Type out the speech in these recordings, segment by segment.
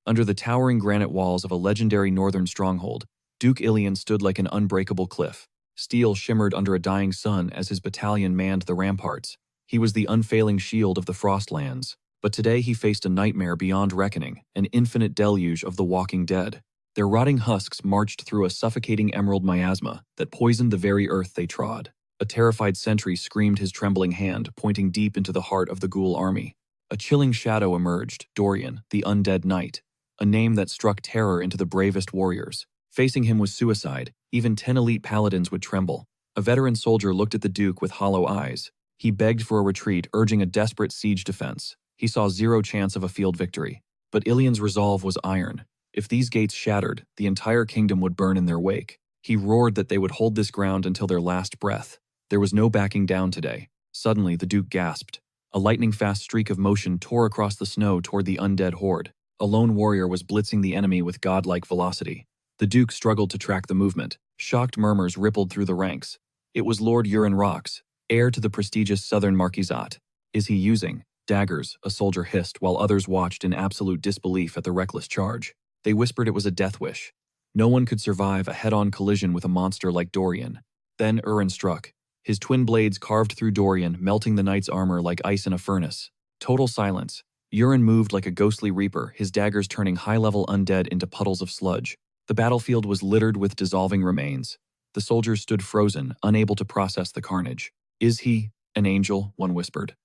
Under the towering granite walls of a legendary northern stronghold, Duke Ilian stood like an unbreakable cliff. Steel shimmered under a dying sun as his battalion manned the ramparts. He was the unfailing shield of the Frostlands. But today he faced a nightmare beyond reckoning, an infinite deluge of the walking dead. Their rotting husks marched through a suffocating emerald miasma that poisoned the very earth they trod. A terrified sentry screamed his trembling hand, pointing deep into the heart of the ghoul army. A chilling shadow emerged, Dorian, the undead knight, a name that struck terror into the bravest warriors. Facing him was suicide. Even 10 elite paladins would tremble. A veteran soldier looked at the Duke with hollow eyes. He begged for a retreat, urging a desperate siege defense. He saw zero chance of a field victory. But Ilian's resolve was iron. If these gates shattered, the entire kingdom would burn in their wake. He roared that they would hold this ground until their last breath. There was no backing down today. Suddenly, the Duke gasped. A lightning-fast streak of motion tore across the snow toward the undead horde. A lone warrior was blitzing the enemy with godlike velocity. The Duke struggled to track the movement. Shocked murmurs rippled through the ranks. It was Lord Urin Rox, heir to the prestigious Southern Marquisate. Is he using daggers? A soldier hissed, while others watched in absolute disbelief at the reckless charge. They whispered it was a death wish. No one could survive a head-on collision with a monster like Dorian. Then Urin struck. His twin blades carved through Dorian, melting the knight's armor like ice in a furnace. Total silence. Urin moved like a ghostly reaper, his daggers turning high-level undead into puddles of sludge. The battlefield was littered with dissolving remains. The soldiers stood frozen, unable to process the carnage. Is he an angel? One whispered.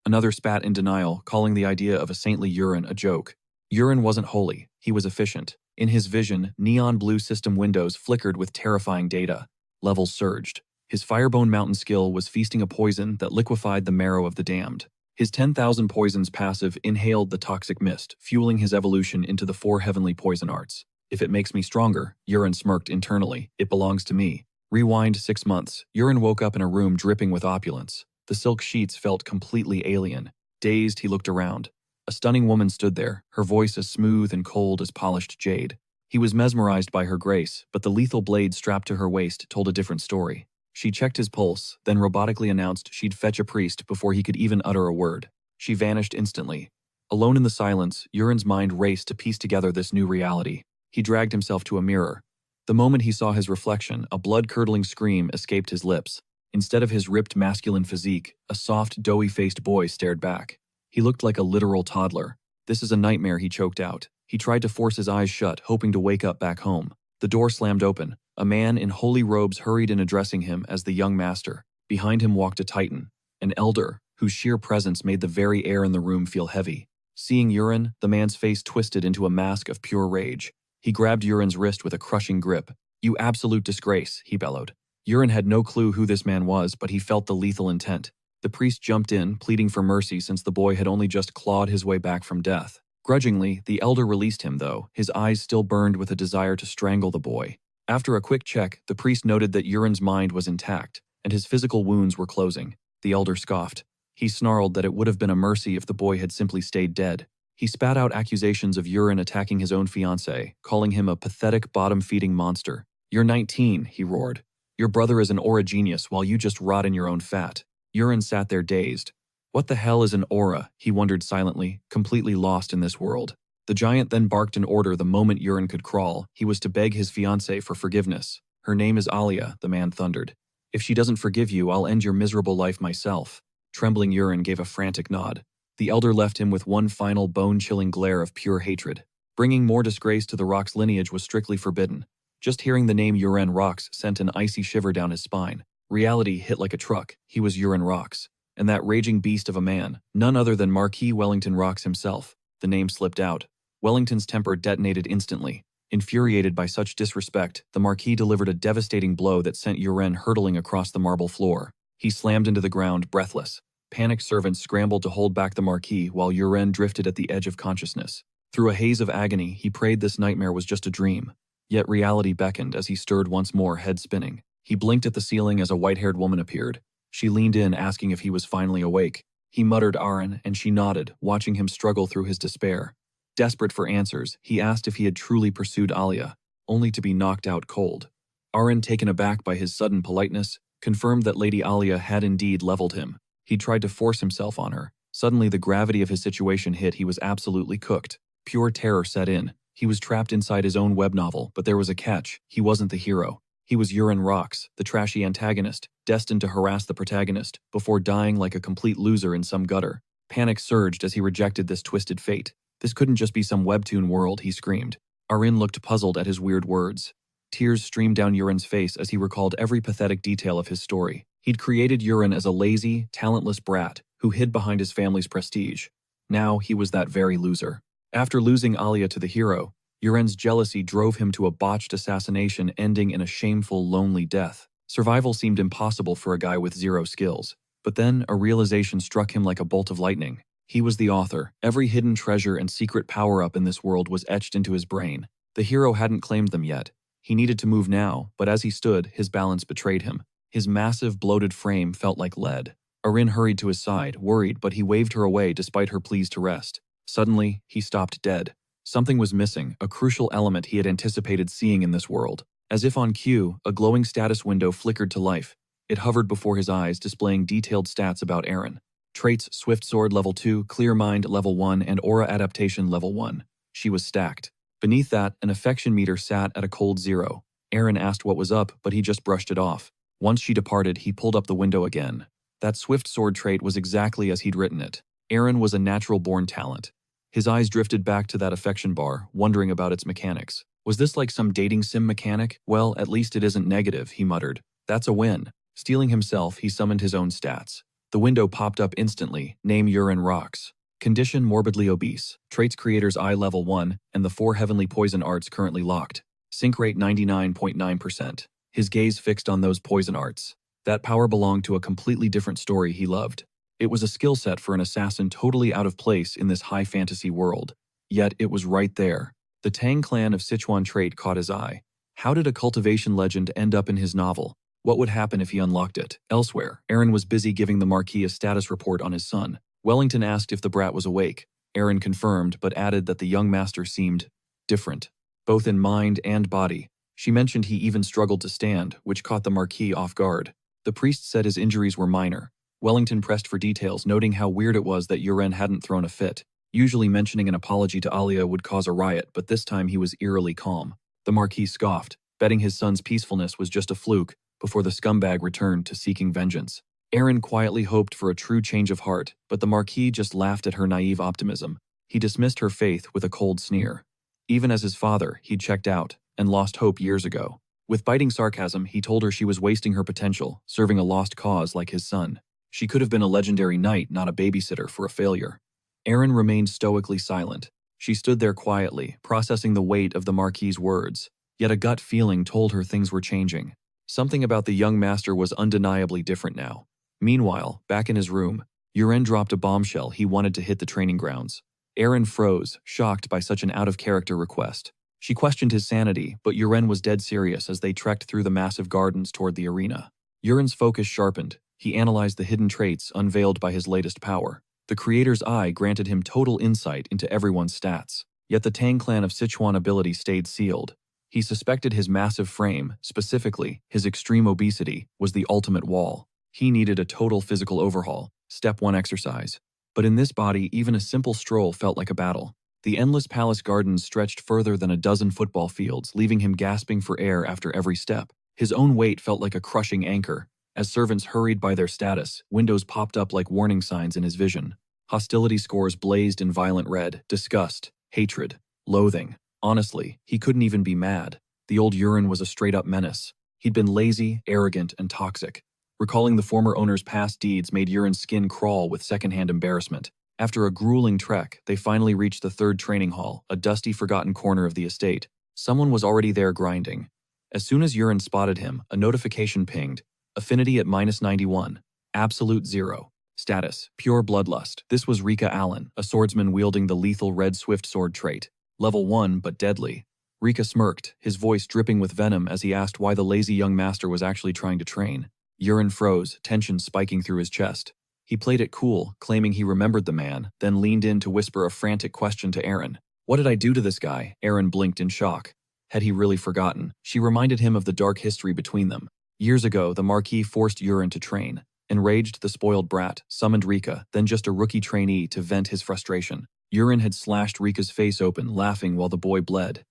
Another spat in denial, calling the idea of a saintly Urin a joke. Urin wasn't holy, he was efficient. In his vision, neon blue system windows flickered with terrifying data. Levels surged. His Firebone Mountain skill was feasting a poison that liquefied the marrow of the damned. His 10,000 poisons passive inhaled the toxic mist, fueling his evolution into the 4 heavenly poison arts. If it makes me stronger, Urin smirked internally, it belongs to me. Rewind 6 months, Urin woke up in a room dripping with opulence. The silk sheets felt completely alien. Dazed, he looked around. A stunning woman stood there, her voice as smooth and cold as polished jade. He was mesmerized by her grace, but the lethal blade strapped to her waist told a different story. She checked his pulse, then robotically announced she'd fetch a priest before he could even utter a word. She vanished instantly. Alone in the silence, Urin's mind raced to piece together this new reality. He dragged himself to a mirror. The moment he saw his reflection, a blood-curdling scream escaped his lips. Instead of his ripped masculine physique, a soft, doughy-faced boy stared back. He looked like a literal toddler. This is a nightmare, he choked out. He tried to force his eyes shut, hoping to wake up back home. The door slammed open. A man in holy robes hurried in, addressing him as the young master. Behind him walked a titan, an elder, whose sheer presence made the very air in the room feel heavy. Seeing Urin, the man's face twisted into a mask of pure rage. He grabbed Urin's wrist with a crushing grip. "You absolute disgrace," he bellowed. Urin had no clue who this man was, but he felt the lethal intent. The priest jumped in, pleading for mercy since the boy had only just clawed his way back from death. Grudgingly, the elder released him, though, his eyes still burned with a desire to strangle the boy. After a quick check, the priest noted that Urin's mind was intact, and his physical wounds were closing. The elder scoffed. He snarled that it would have been a mercy if the boy had simply stayed dead. He spat out accusations of Urin attacking his own fiancée, calling him a pathetic, bottom-feeding monster. "You're 19, he roared. "Your brother is an aura genius while you just rot in your own fat." Urin sat there dazed. What the hell is an aura? He wondered silently, completely lost in this world. The giant then barked an order the moment Urin could crawl. He was to beg his fiancée for forgiveness. "Her name is Alia," the man thundered. "If she doesn't forgive you, I'll end your miserable life myself." Trembling Urin gave a frantic nod. The elder left him with one final bone-chilling glare of pure hatred. Bringing more disgrace to the Rox lineage was strictly forbidden. Just hearing the name Urin Rox sent an icy shiver down his spine. Reality hit like a truck. He was Urin Rox. And that raging beast of a man, none other than Marquis Wellington Rox himself. The name slipped out. Wellington's temper detonated instantly. Infuriated by such disrespect, the Marquis delivered a devastating blow that sent Urin hurtling across the marble floor. He slammed into the ground, breathless. Panicked servants scrambled to hold back the Marquis while Urin drifted at the edge of consciousness. Through a haze of agony, he prayed this nightmare was just a dream. Yet reality beckoned as he stirred once more, head spinning. He blinked at the ceiling as a white-haired woman appeared. She leaned in, asking if he was finally awake. He muttered Aaron, and she nodded, watching him struggle through his despair. Desperate for answers, he asked if he had truly pursued Alia, only to be knocked out cold. Aaron, taken aback by his sudden politeness, confirmed that Lady Alia had indeed leveled him. He tried to force himself on her. Suddenly the gravity of his situation hit. He was absolutely cooked. Pure terror set in. He was trapped inside his own web novel, but there was a catch. He wasn't the hero. He was Urine Rocks, the trashy antagonist, destined to harass the protagonist, before dying like a complete loser in some gutter. Panic surged as he rejected this twisted fate. This couldn't just be some webtoon world, he screamed. Arin looked puzzled at his weird words. Tears streamed down Urine's face as he recalled every pathetic detail of his story. He'd created Urine as a lazy, talentless brat who hid behind his family's prestige. Now he was that very loser. After losing Alia to the hero, Urine's jealousy drove him to a botched assassination ending in a shameful, lonely death. Survival seemed impossible for a guy with zero skills. But then a realization struck him like a bolt of lightning. He was the author. Every hidden treasure and secret power-up in this world was etched into his brain. The hero hadn't claimed them yet. He needed to move now, but as he stood, his balance betrayed him. His massive, bloated frame felt like lead. Arin hurried to his side, worried, but he waved her away despite her pleas to rest. Suddenly, he stopped dead. Something was missing, a crucial element he had anticipated seeing in this world. As if on cue, a glowing status window flickered to life. It hovered before his eyes, displaying detailed stats about Arin. Traits: Swift Sword Level 2, Clear Mind Level 1, and Aura Adaptation Level 1. She was stacked. Beneath that, an affection meter sat at a cold 0. Arin asked what was up, but he just brushed it off. Once she departed, he pulled up the window again. That Swift Sword trait was exactly as he'd written it. Arin was a natural-born talent. His eyes drifted back to that affection bar, wondering about its mechanics. Was this like some dating sim mechanic? Well, at least it isn't negative, he muttered. That's a win. Steeling himself, he summoned his own stats. The window popped up instantly. Name: Urine Rocks. Condition: morbidly obese. Traits: Creator's Eye Level 1, and the 4 Heavenly Poison Arts currently locked. Sync rate 99.9%. His gaze fixed on those poison arts. That power belonged to a completely different story he loved. It was a skill set for an assassin totally out of place in this high fantasy world. Yet it was right there. The Tang clan of Sichuan trait caught his eye. How did a cultivation legend end up in his novel? What would happen if he unlocked it? Elsewhere, Arin was busy giving the Marquis a status report on his son. Wellington asked if the brat was awake. Arin confirmed, but added that the young master seemed different, both in mind and body. She mentioned he even struggled to stand, which caught the Marquis off guard. The priest said his injuries were minor. Wellington pressed for details, noting how weird it was that Urian hadn't thrown a fit. Usually mentioning an apology to Alia would cause a riot, but this time he was eerily calm. The Marquis scoffed, betting his son's peacefulness was just a fluke, before the scumbag returned to seeking vengeance. Arin quietly hoped for a true change of heart, but the Marquis just laughed at her naive optimism. He dismissed her faith with a cold sneer. Even as his father, he'd checked out, and lost hope years ago. With biting sarcasm, he told her she was wasting her potential, serving a lost cause like his son. She could have been a legendary knight, not a babysitter for a failure. Arin remained stoically silent. She stood there quietly, processing the weight of the Marquis's words. Yet a gut feeling told her things were changing. Something about the young master was undeniably different now. Meanwhile, back in his room, Urian dropped a bombshell he wanted to hit the training grounds. Arin froze, shocked by such an out-of-character request. She questioned his sanity, but Urian was dead serious as they trekked through the massive gardens toward the arena. Urian's focus sharpened. He analyzed the hidden traits unveiled by his latest power. The Creator's Eye granted him total insight into everyone's stats. Yet the Tang clan of Sichuan ability stayed sealed. He suspected his massive frame, specifically his extreme obesity, was the ultimate wall. He needed a total physical overhaul, step 1 exercise. But in this body, even a simple stroll felt like a battle. The endless palace gardens stretched further than a dozen football fields, leaving him gasping for air after every step. His own weight felt like a crushing anchor. As servants hurried by their status, windows popped up like warning signs in his vision. Hostility scores blazed in violent red: disgust, hatred, loathing. Honestly, he couldn't even be mad. The old Urian was a straight-up menace. He'd been lazy, arrogant, and toxic. Recalling the former owner's past deeds made Urian's skin crawl with secondhand embarrassment. After a grueling trek, they finally reached the third training hall, a dusty, forgotten corner of the estate. Someone was already there grinding. As soon as Urian spotted him, a notification pinged. Affinity at -91. Absolute 0. Status: pure bloodlust. This was Rika Allen, a swordsman wielding the lethal red swift sword trait. Level 1, but deadly. Rika smirked, his voice dripping with venom as he asked why the lazy young master was actually trying to train. Urian froze, tension spiking through his chest. He played it cool, claiming he remembered the man, then leaned in to whisper a frantic question to Arin. What did I do to this guy? Arin blinked in shock. Had he really forgotten? She reminded him of the dark history between them. Years ago, the Marquis forced Urian to train. Enraged, the spoiled brat summoned Rika, then just a rookie trainee, to vent his frustration. Urine had slashed Rika's face open, laughing while the boy bled.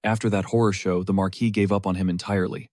After that horror show, the Marquis gave up on him entirely.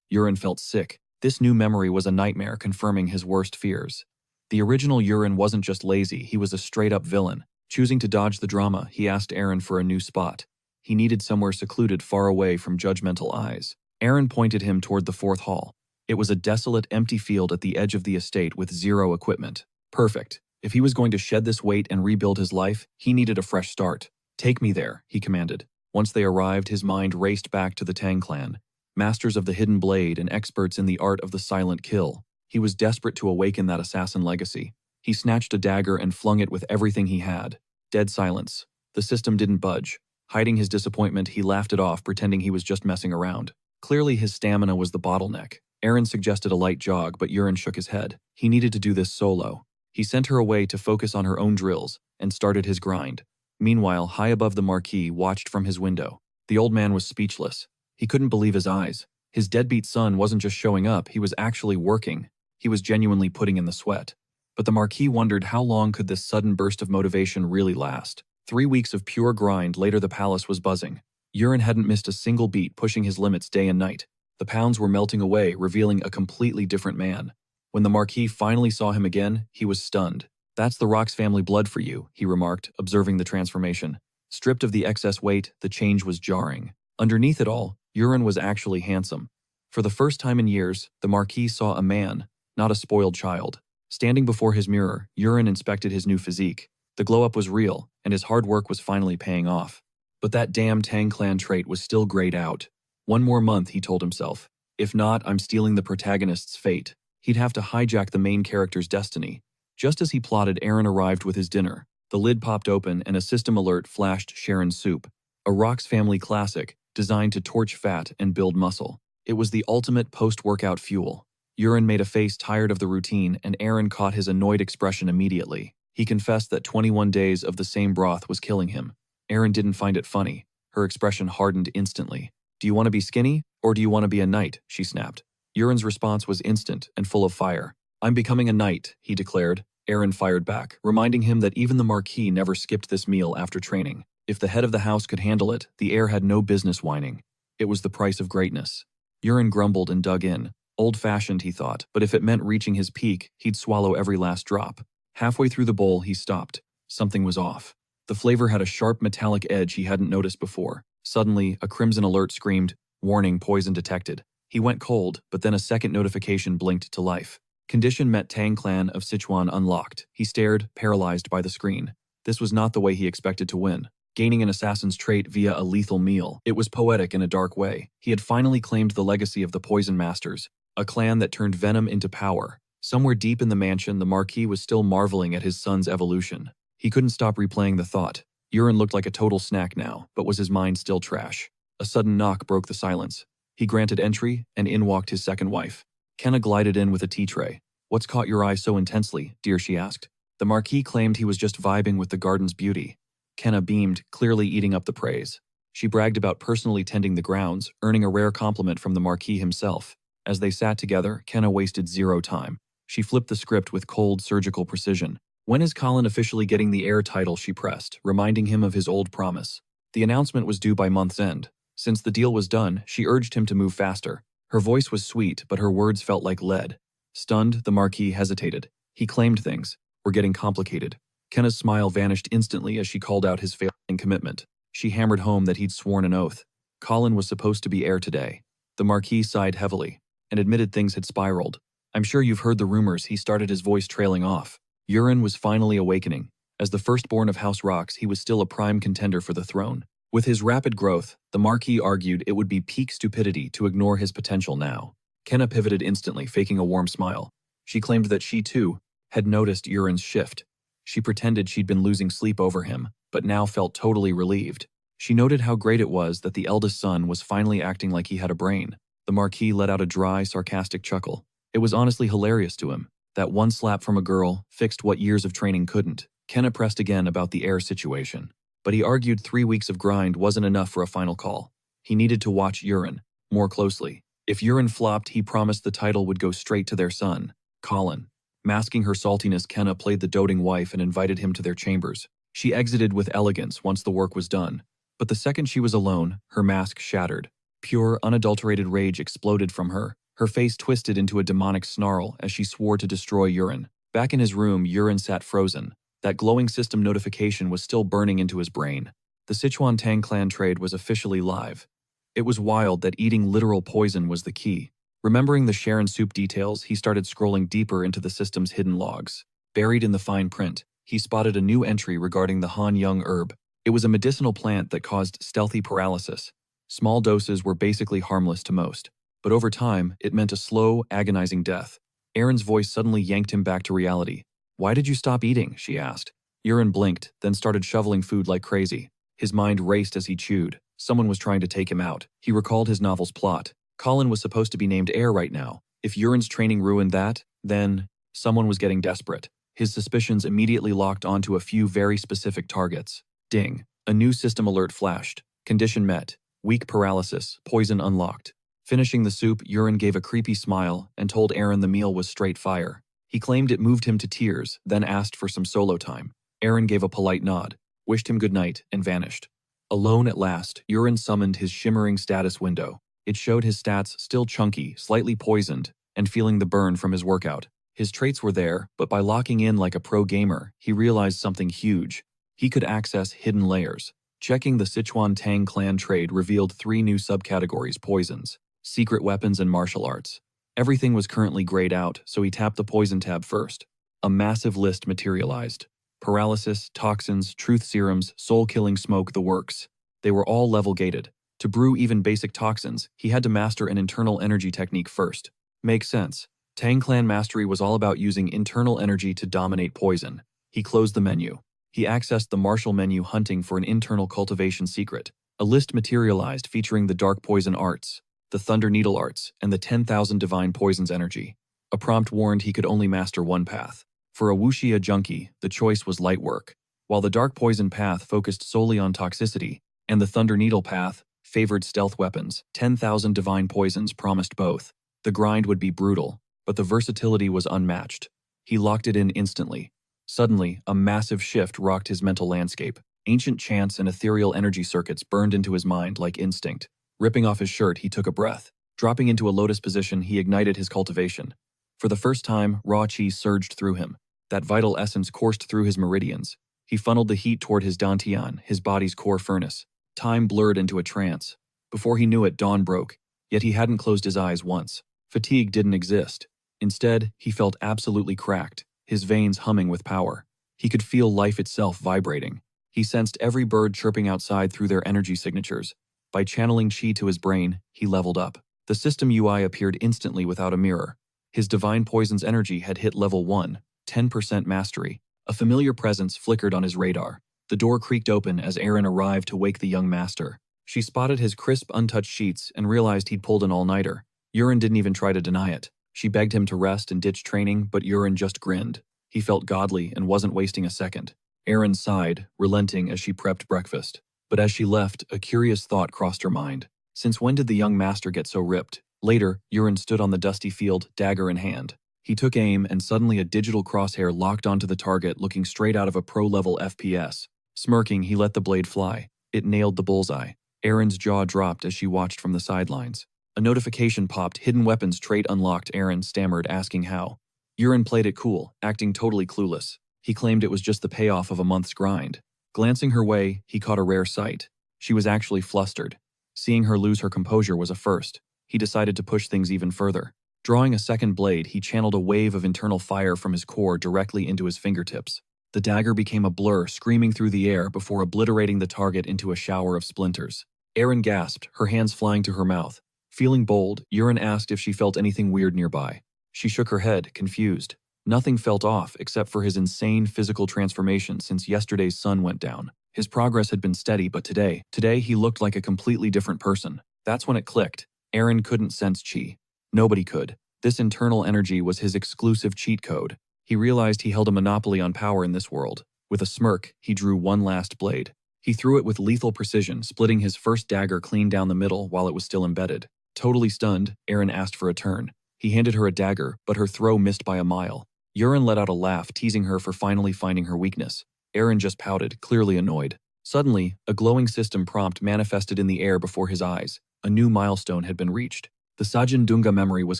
Urine felt sick. This new memory was a nightmare, confirming his worst fears. The original Urine wasn't just lazy, he was a straight-up villain. Choosing to dodge the drama, he asked Aaron for a new spot. He needed somewhere secluded, far away from judgmental eyes. Aaron pointed him toward the fourth hall. It was a desolate, empty field at the edge of the estate with zero equipment. Perfect. If he was going to shed this weight and rebuild his life, he needed a fresh start. "Take me there," he commanded. Once they arrived, his mind raced back to the Tang clan, masters of the hidden blade and experts in the art of the silent kill. He was desperate to awaken that assassin legacy. He snatched a dagger and flung it with everything he had. Dead silence. The system didn't budge. Hiding his disappointment, he laughed it off, pretending he was just messing around. Clearly his stamina was the bottleneck. Aaron suggested a light jog, but Urine shook his head. He needed to do this solo. He sent her away to focus on her own drills, and started his grind. Meanwhile, high above, the Marquis watched from his window. The old man was speechless. He couldn't believe his eyes. His deadbeat son wasn't just showing up, he was actually working. He was genuinely putting in the sweat. But the Marquis wondered, how long could this sudden burst of motivation really last? 3 weeks of pure grind later, the palace was buzzing. Urine hadn't missed a single beat, pushing his limits day and night. The pounds were melting away, revealing a completely different man. When the Marquis finally saw him again, he was stunned. "That's the Rox family blood for you," he remarked, observing the transformation. Stripped of the excess weight, the change was jarring. Underneath it all, Urine was actually handsome. For the first time in years, the Marquis saw a man, not a spoiled child. Standing before his mirror, Urine inspected his new physique. The glow-up was real, and his hard work was finally paying off. But that damn Tang clan trait was still grayed out. One more month, he told himself. If not, I'm stealing the protagonist's fate. He'd have to hijack the main character's destiny. Just as he plotted, Aaron arrived with his dinner. The lid popped open and a system alert flashed: Sharon's soup. A Rox family classic, designed to torch fat and build muscle. It was the ultimate post-workout fuel. Urine made a face tired of the routine, and Aaron caught his annoyed expression immediately. He confessed that 21 days of the same broth was killing him. Aaron didn't find it funny. Her expression hardened instantly. "Do you want to be skinny, or do you want to be a knight?" she snapped. Urine's response was instant and full of fire. "I'm becoming a knight," he declared. Aaron fired back, reminding him that even the Marquis never skipped this meal after training. If the head of the house could handle it, the heir had no business whining. It was the price of greatness. Urine grumbled and dug in. Old-fashioned, he thought, but if it meant reaching his peak, he'd swallow every last drop. Halfway through the bowl, he stopped. Something was off. The flavor had a sharp metallic edge he hadn't noticed before. Suddenly, a crimson alert screamed, "Warning, poison detected." He went cold, but then a second notification blinked to life. "Condition met, Tang Clan of Sichuan unlocked." He stared, paralyzed by the screen. This was not the way he expected to win. Gaining an assassin's trait via a lethal meal. It was poetic in a dark way. He had finally claimed the legacy of the Poison Masters, a clan that turned venom into power. Somewhere deep in the mansion, the Marquis was still marveling at his son's evolution. He couldn't stop replaying the thought. Urine looked like a total snack now, but was his mind still trash? A sudden knock broke the silence. He granted entry, and in walked his second wife. Kenna glided in with a tea tray. "What's caught your eye so intensely, dear?" she asked. The Marquis claimed he was just vibing with the garden's beauty. Kenna beamed, clearly eating up the praise. She bragged about personally tending the grounds, earning a rare compliment from the Marquis himself. As they sat together, Kenna wasted zero time. She flipped the script with cold, surgical precision. "When is Colin officially getting the heir title?" she pressed, reminding him of his old promise. The announcement was due by month's end. Since the deal was done, she urged him to move faster. Her voice was sweet, but her words felt like lead. Stunned, the Marquis hesitated. He claimed things were getting complicated. Kenna's smile vanished instantly as she called out his failing commitment. She hammered home that he'd sworn an oath. Colin was supposed to be heir today. The Marquis sighed heavily and admitted things had spiraled. "I'm sure you've heard the rumors," he started, his voice trailing off. Urine was finally awakening. As the firstborn of House Rox, he was still a prime contender for the throne. With his rapid growth, the Marquis argued it would be peak stupidity to ignore his potential now. Kenna pivoted instantly, faking a warm smile. She claimed that she, too, had noticed Urine's shift. She pretended she'd been losing sleep over him, but now felt totally relieved. She noted how great it was that the eldest son was finally acting like he had a brain. The Marquis let out a dry, sarcastic chuckle. It was honestly hilarious to him. That one slap from a girl fixed what years of training couldn't. Kenna pressed again about the heir situation. But he argued 3 weeks of grind wasn't enough for a final call. He needed to watch Urine more closely. If Urine flopped, he promised the title would go straight to their son, Colin. Masking her saltiness, Kenna played the doting wife and invited him to their chambers. She exited with elegance once the work was done. But the second she was alone, her mask shattered. Pure, unadulterated rage exploded from her. Her face twisted into a demonic snarl as she swore to destroy Urine. Back in his room, Urine sat frozen. That glowing system notification was still burning into his brain. The Sichuan Tang clan trade was officially live. It was wild that eating literal poison was the key. Remembering the Sharon soup details, he started scrolling deeper into the system's hidden logs. Buried in the fine print, he spotted a new entry regarding the Han Young herb. It was a medicinal plant that caused stealthy paralysis. Small doses were basically harmless to most, but over time, it meant a slow, agonizing death. Aaron's voice suddenly yanked him back to reality. "Why did you stop eating?" she asked. Urine blinked, then started shoveling food like crazy. His mind raced as he chewed. Someone was trying to take him out. He recalled his novel's plot. Colin was supposed to be named heir right now. If Urine's training ruined that, then someone was getting desperate. His suspicions immediately locked onto a few very specific targets. Ding. A new system alert flashed. Condition met. Weak paralysis. Poison unlocked. Finishing the soup, Urine gave a creepy smile and told Aaron the meal was straight fire. He claimed it moved him to tears, then asked for some solo time. Aaron gave a polite nod, wished him good night, and vanished. Alone at last, Urine summoned his shimmering status window. It showed his stats still chunky, slightly poisoned, and feeling the burn from his workout. His traits were there, but by locking in like a pro gamer, he realized something huge. He could access hidden layers. Checking the Sichuan Tang clan trade revealed 3 new subcategories: poisons, secret weapons, and martial arts. Everything was currently grayed out, so he tapped the poison tab first. A massive list materialized. Paralysis, toxins, truth serums, soul-killing smoke, the works. They were all level-gated. To brew even basic toxins, he had to master an internal energy technique first. Makes sense. Tang Clan mastery was all about using internal energy to dominate poison. He closed the menu. He accessed the martial menu, hunting for an internal cultivation secret. A list materialized featuring the dark poison arts, the thunder needle arts, and the 10,000 divine poisons energy. A prompt warned he could only master one path. For a wuxia junkie, the choice was light work, while the dark poison path focused solely on toxicity, and the thunder needle path favored stealth weapons. 10,000 divine poisons promised both. The grind would be brutal, but the versatility was unmatched. He locked it in instantly. Suddenly, a massive shift rocked his mental landscape. Ancient chants and ethereal energy circuits burned into his mind like instinct. Ripping off his shirt, he took a breath. Dropping into a lotus position, he ignited his cultivation. For the first time, raw chi surged through him. That vital essence coursed through his meridians. He funneled the heat toward his dantian, his body's core furnace. Time blurred into a trance. Before he knew it, dawn broke, yet he hadn't closed his eyes once. Fatigue didn't exist. Instead, he felt absolutely cracked, his veins humming with power. He could feel life itself vibrating. He sensed every bird chirping outside through their energy signatures. By channeling chi to his brain, he leveled up. The system UI appeared instantly without a mirror. His divine poison's energy had hit level 1, 10% mastery. A familiar presence flickered on his radar. The door creaked open as Aaron arrived to wake the young master. She spotted his crisp, untouched sheets and realized he'd pulled an all-nighter. Urine didn't even try to deny it. She begged him to rest and ditch training, but Urine just grinned. He felt godly and wasn't wasting a second. Aaron sighed, relenting as she prepped breakfast. But as she left, a curious thought crossed her mind. Since when did the young master get so ripped? Later, Urine stood on the dusty field, dagger in hand. He took aim, and suddenly a digital crosshair locked onto the target, looking straight out of a pro-level FPS. Smirking, he let the blade fly. It nailed the bullseye. Aaron's jaw dropped as she watched from the sidelines. A notification popped. Hidden weapons trait unlocked. Aaron stammered, asking how. Urine played it cool, acting totally clueless. He claimed it was just the payoff of a month's grind. Glancing her way, he caught a rare sight. She was actually flustered. Seeing her lose her composure was a first. He decided to push things even further. Drawing a second blade, he channeled a wave of internal fire from his core directly into his fingertips. The dagger became a blur, screaming through the air before obliterating the target into a shower of splinters. Aaron gasped, her hands flying to her mouth. Feeling bold, Urine asked if she felt anything weird nearby. She shook her head, confused. Nothing felt off except for his insane physical transformation since yesterday's sun went down. His progress had been steady, but today he looked like a completely different person. That's when it clicked. Aaron couldn't sense chi. Nobody could. This internal energy was his exclusive cheat code. He realized he held a monopoly on power in this world. With a smirk, he drew one last blade. He threw it with lethal precision, splitting his first dagger clean down the middle while it was still embedded. Totally stunned, Aaron asked for a turn. He handed her a dagger, but her throw missed by a mile. Yurin let out a laugh, teasing her for finally finding her weakness. Eren just pouted, clearly annoyed. Suddenly, a glowing system prompt manifested in the air before his eyes. A new milestone had been reached. The Sajin Dunga memory was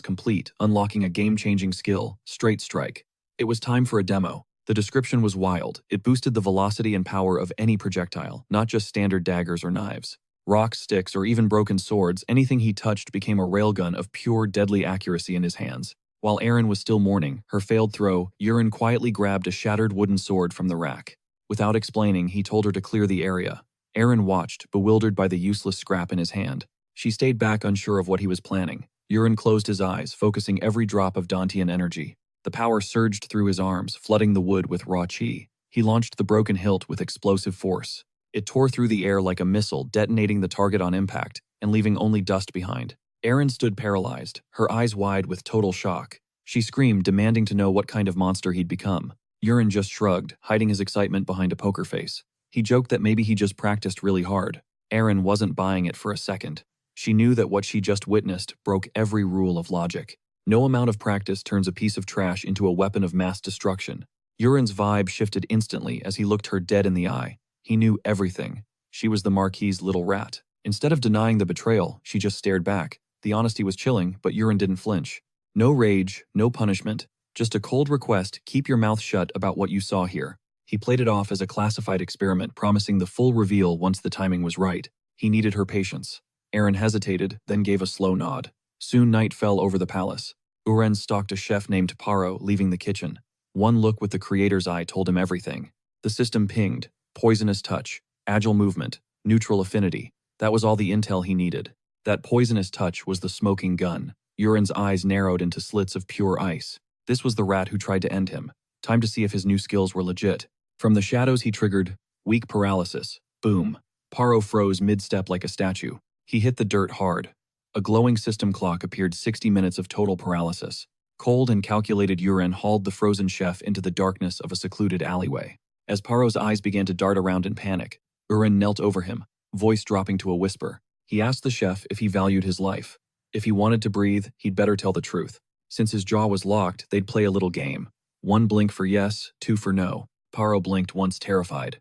complete, unlocking a game-changing skill, Straight Strike. It was time for a demo. The description was wild. It boosted the velocity and power of any projectile, not just standard daggers or knives. Rocks, sticks, or even broken swords, anything he touched became a railgun of pure deadly accuracy in his hands. While Eren was still mourning her failed throw, Yurin quietly grabbed a shattered wooden sword from the rack. Without explaining, he told her to clear the area. Eren watched, bewildered by the useless scrap in his hand. She stayed back, unsure of what he was planning. Yurin closed his eyes, focusing every drop of Dantian energy. The power surged through his arms, flooding the wood with raw chi. He launched the broken hilt with explosive force. It tore through the air like a missile, detonating the target on impact, and leaving only dust behind. Eren stood paralyzed, her eyes wide with total shock. She screamed, demanding to know what kind of monster he'd become. Yurin just shrugged, hiding his excitement behind a poker face. He joked that maybe he just practiced really hard. Eren wasn't buying it for a second. She knew that what she just witnessed broke every rule of logic. No amount of practice turns a piece of trash into a weapon of mass destruction. Yurin's vibe shifted instantly as he looked her dead in the eye. He knew everything. She was the Marquis's little rat. Instead of denying the betrayal, she just stared back. The honesty was chilling, but Yurin didn't flinch. No rage, no punishment, just a cold request: keep your mouth shut about what you saw here. He played it off as a classified experiment, promising the full reveal once the timing was right. He needed her patience. Eren hesitated, then gave a slow nod. Soon night fell over the palace. Uren stalked a chef named Paro, leaving the kitchen. One look with the creator's eye told him everything. The system pinged: poisonous touch, agile movement, neutral affinity. That was all the intel he needed. That poisonous touch was the smoking gun. Uren's eyes narrowed into slits of pure ice. This was the rat who tried to end him. Time to see if his new skills were legit. From the shadows he triggered weak paralysis. Boom. Paro froze mid-step like a statue. He hit the dirt hard. A glowing system clock appeared: 60 minutes of total paralysis. Cold and calculated Uren hauled the frozen chef into the darkness of a secluded alleyway. As Paro's eyes began to dart around in panic, Uren knelt over him, voice dropping to a whisper. He asked the chef if he valued his life. If he wanted to breathe, he'd better tell the truth. Since his jaw was locked, they'd play a little game. 1 blink for yes, 2 for no. Paro blinked once, terrified.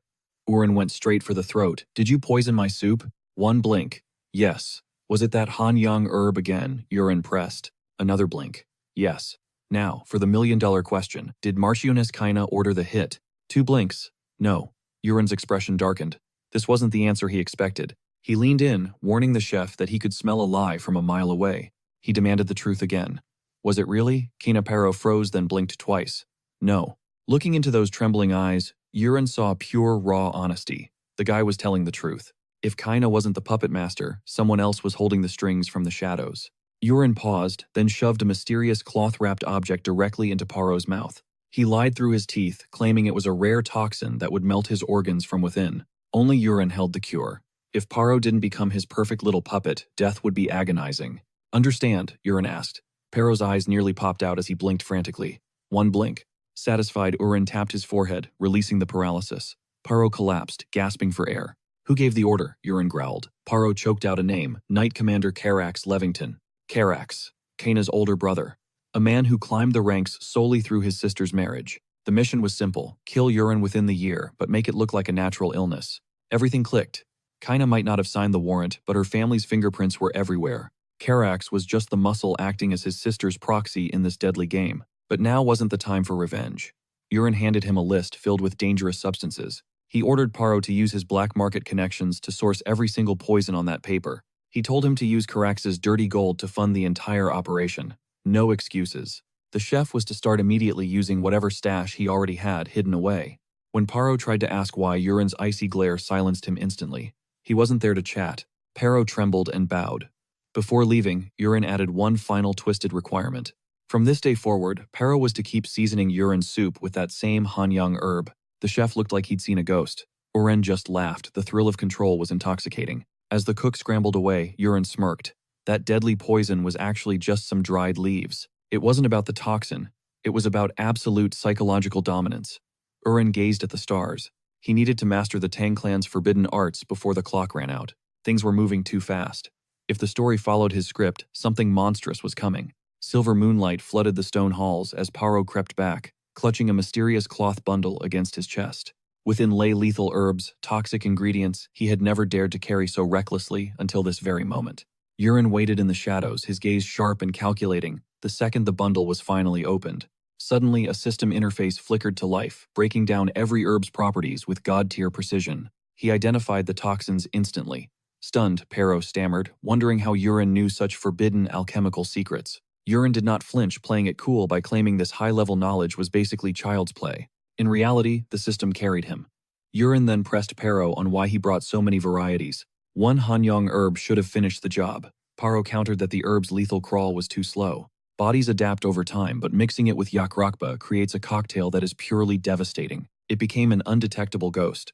Uren went straight for the throat. Did you poison my soup? 1 blink. Yes. Was it that Han Young herb again? Uren pressed. Another blink. Yes. Now, for the $1,000,000 question. Did Marchioness Kaina order the hit? 2 blinks. No. Uren's expression darkened. This wasn't the answer he expected. He leaned in, warning the chef that he could smell a lie from a mile away. He demanded the truth again. Was it really? Kinaparo froze, then blinked twice. No. Looking into those trembling eyes, Uren saw pure, raw honesty. The guy was telling the truth. If Kaina wasn't the puppet master, someone else was holding the strings from the shadows. Uren paused, then shoved a mysterious cloth-wrapped object directly into Paro's mouth. He lied through his teeth, claiming it was a rare toxin that would melt his organs from within. Only Uren held the cure. If Paro didn't become his perfect little puppet, death would be agonizing. Understand? Uren asked. Paro's eyes nearly popped out as he blinked frantically. 1 blink. Satisfied, Uren tapped his forehead, releasing the paralysis. Paro collapsed, gasping for air. Who gave the order? Uren growled. Paro choked out a name: Knight Commander Carax Levington. Carax, Kaina's older brother. A man who climbed the ranks solely through his sister's marriage. The mission was simple: kill Uren within the year, but make it look like a natural illness. Everything clicked. Kaina might not have signed the warrant, but her family's fingerprints were everywhere. Carax was just the muscle acting as his sister's proxy in this deadly game. But now wasn't the time for revenge. Uren handed him a list filled with dangerous substances. He ordered Paro to use his black market connections to source every single poison on that paper. He told him to use Carax's dirty gold to fund the entire operation. No excuses. The chef was to start immediately using whatever stash he already had hidden away. When Paro tried to ask why, Uren's icy glare silenced him instantly. He wasn't there to chat. Paro trembled and bowed. Before leaving, Uren added one final twisted requirement. From this day forward, Paro was to keep seasoning Uren's soup with that same Hanyang herb. The chef looked like he'd seen a ghost. Uren just laughed. The thrill of control was intoxicating. As the cook scrambled away, Uren smirked. That deadly poison was actually just some dried leaves. It wasn't about the toxin. It was about absolute psychological dominance. Uren gazed at the stars. He needed to master the Tang clan's forbidden arts before the clock ran out. Things were moving too fast. If the story followed his script, something monstrous was coming. Silver moonlight flooded the stone halls as Paro crept back. clutching a mysterious cloth bundle against his chest. Within lay lethal herbs, toxic ingredients he had never dared to carry so recklessly until this very moment. Urine waited in the shadows, his gaze sharp and calculating, the second the bundle was finally opened. Suddenly, a system interface flickered to life, breaking down every herb's properties with god-tier precision. He identified the toxins instantly. Stunned, Pero stammered, wondering how Urine knew such forbidden alchemical secrets. Urine did not flinch, playing it cool by claiming this high-level knowledge was basically child's play. In reality, the system carried him. Urine then pressed Pero on why he brought so many varieties. One Hanyang herb should have finished the job. Paro countered that the herb's lethal crawl was too slow. Bodies adapt over time, but mixing it with yakrakba creates a cocktail that is purely devastating. It became an undetectable ghost.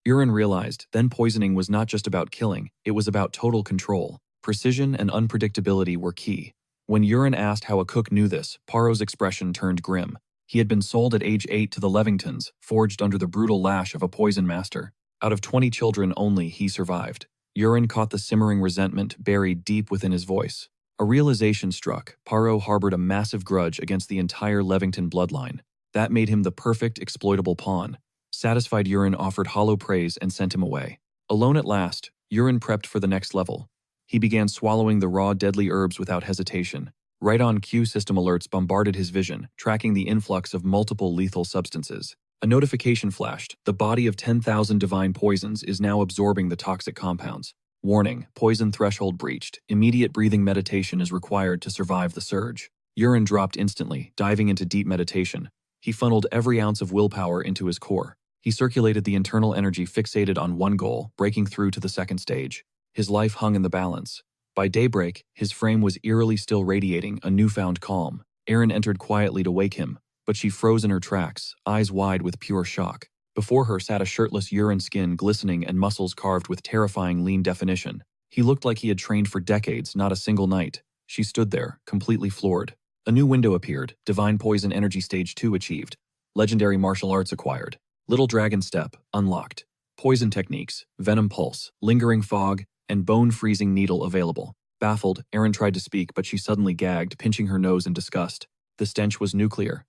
Urine realized, then poisoning was not just about killing, it was about total control. Precision and unpredictability were key. When Urine asked how a cook knew this, Paro's expression turned grim. He had been sold at age 8 to the Levingtons, forged under the brutal lash of a poison master. Out of 20 children only, he survived. Urine caught the simmering resentment buried deep within his voice. A realization struck. Paro harbored a massive grudge against the entire Levington bloodline. That made him the perfect exploitable pawn. Satisfied, Urine offered hollow praise and sent him away. Alone at last, Urine prepped for the next level. He began swallowing the raw, deadly herbs without hesitation. Right on cue, system alerts bombarded his vision, tracking the influx of multiple lethal substances. A notification flashed. The body of 10,000 divine poisons is now absorbing the toxic compounds. Warning, poison threshold breached. Immediate breathing meditation is required to survive the surge. Urine dropped instantly, diving into deep meditation. He funneled every ounce of willpower into his core. He circulated the internal energy fixated on one goal, breaking through to the second stage. His life hung in the balance. By daybreak, his frame was eerily still radiating a newfound calm. Erin entered quietly to wake him, but she froze in her tracks, eyes wide with pure shock. Before her sat a shirtless Urine, skin glistening and muscles carved with terrifying lean definition. He looked like he had trained for decades, not a single night. She stood there, completely floored. A new window appeared. Divine Poison Energy Stage 2 achieved. Legendary Martial Arts acquired. Little Dragon Step unlocked. Poison Techniques, Venom Pulse, Lingering Fog, and Bone Freezing Needle available. Baffled, Erin tried to speak, but she suddenly gagged, pinching her nose in disgust. The stench was nuclear.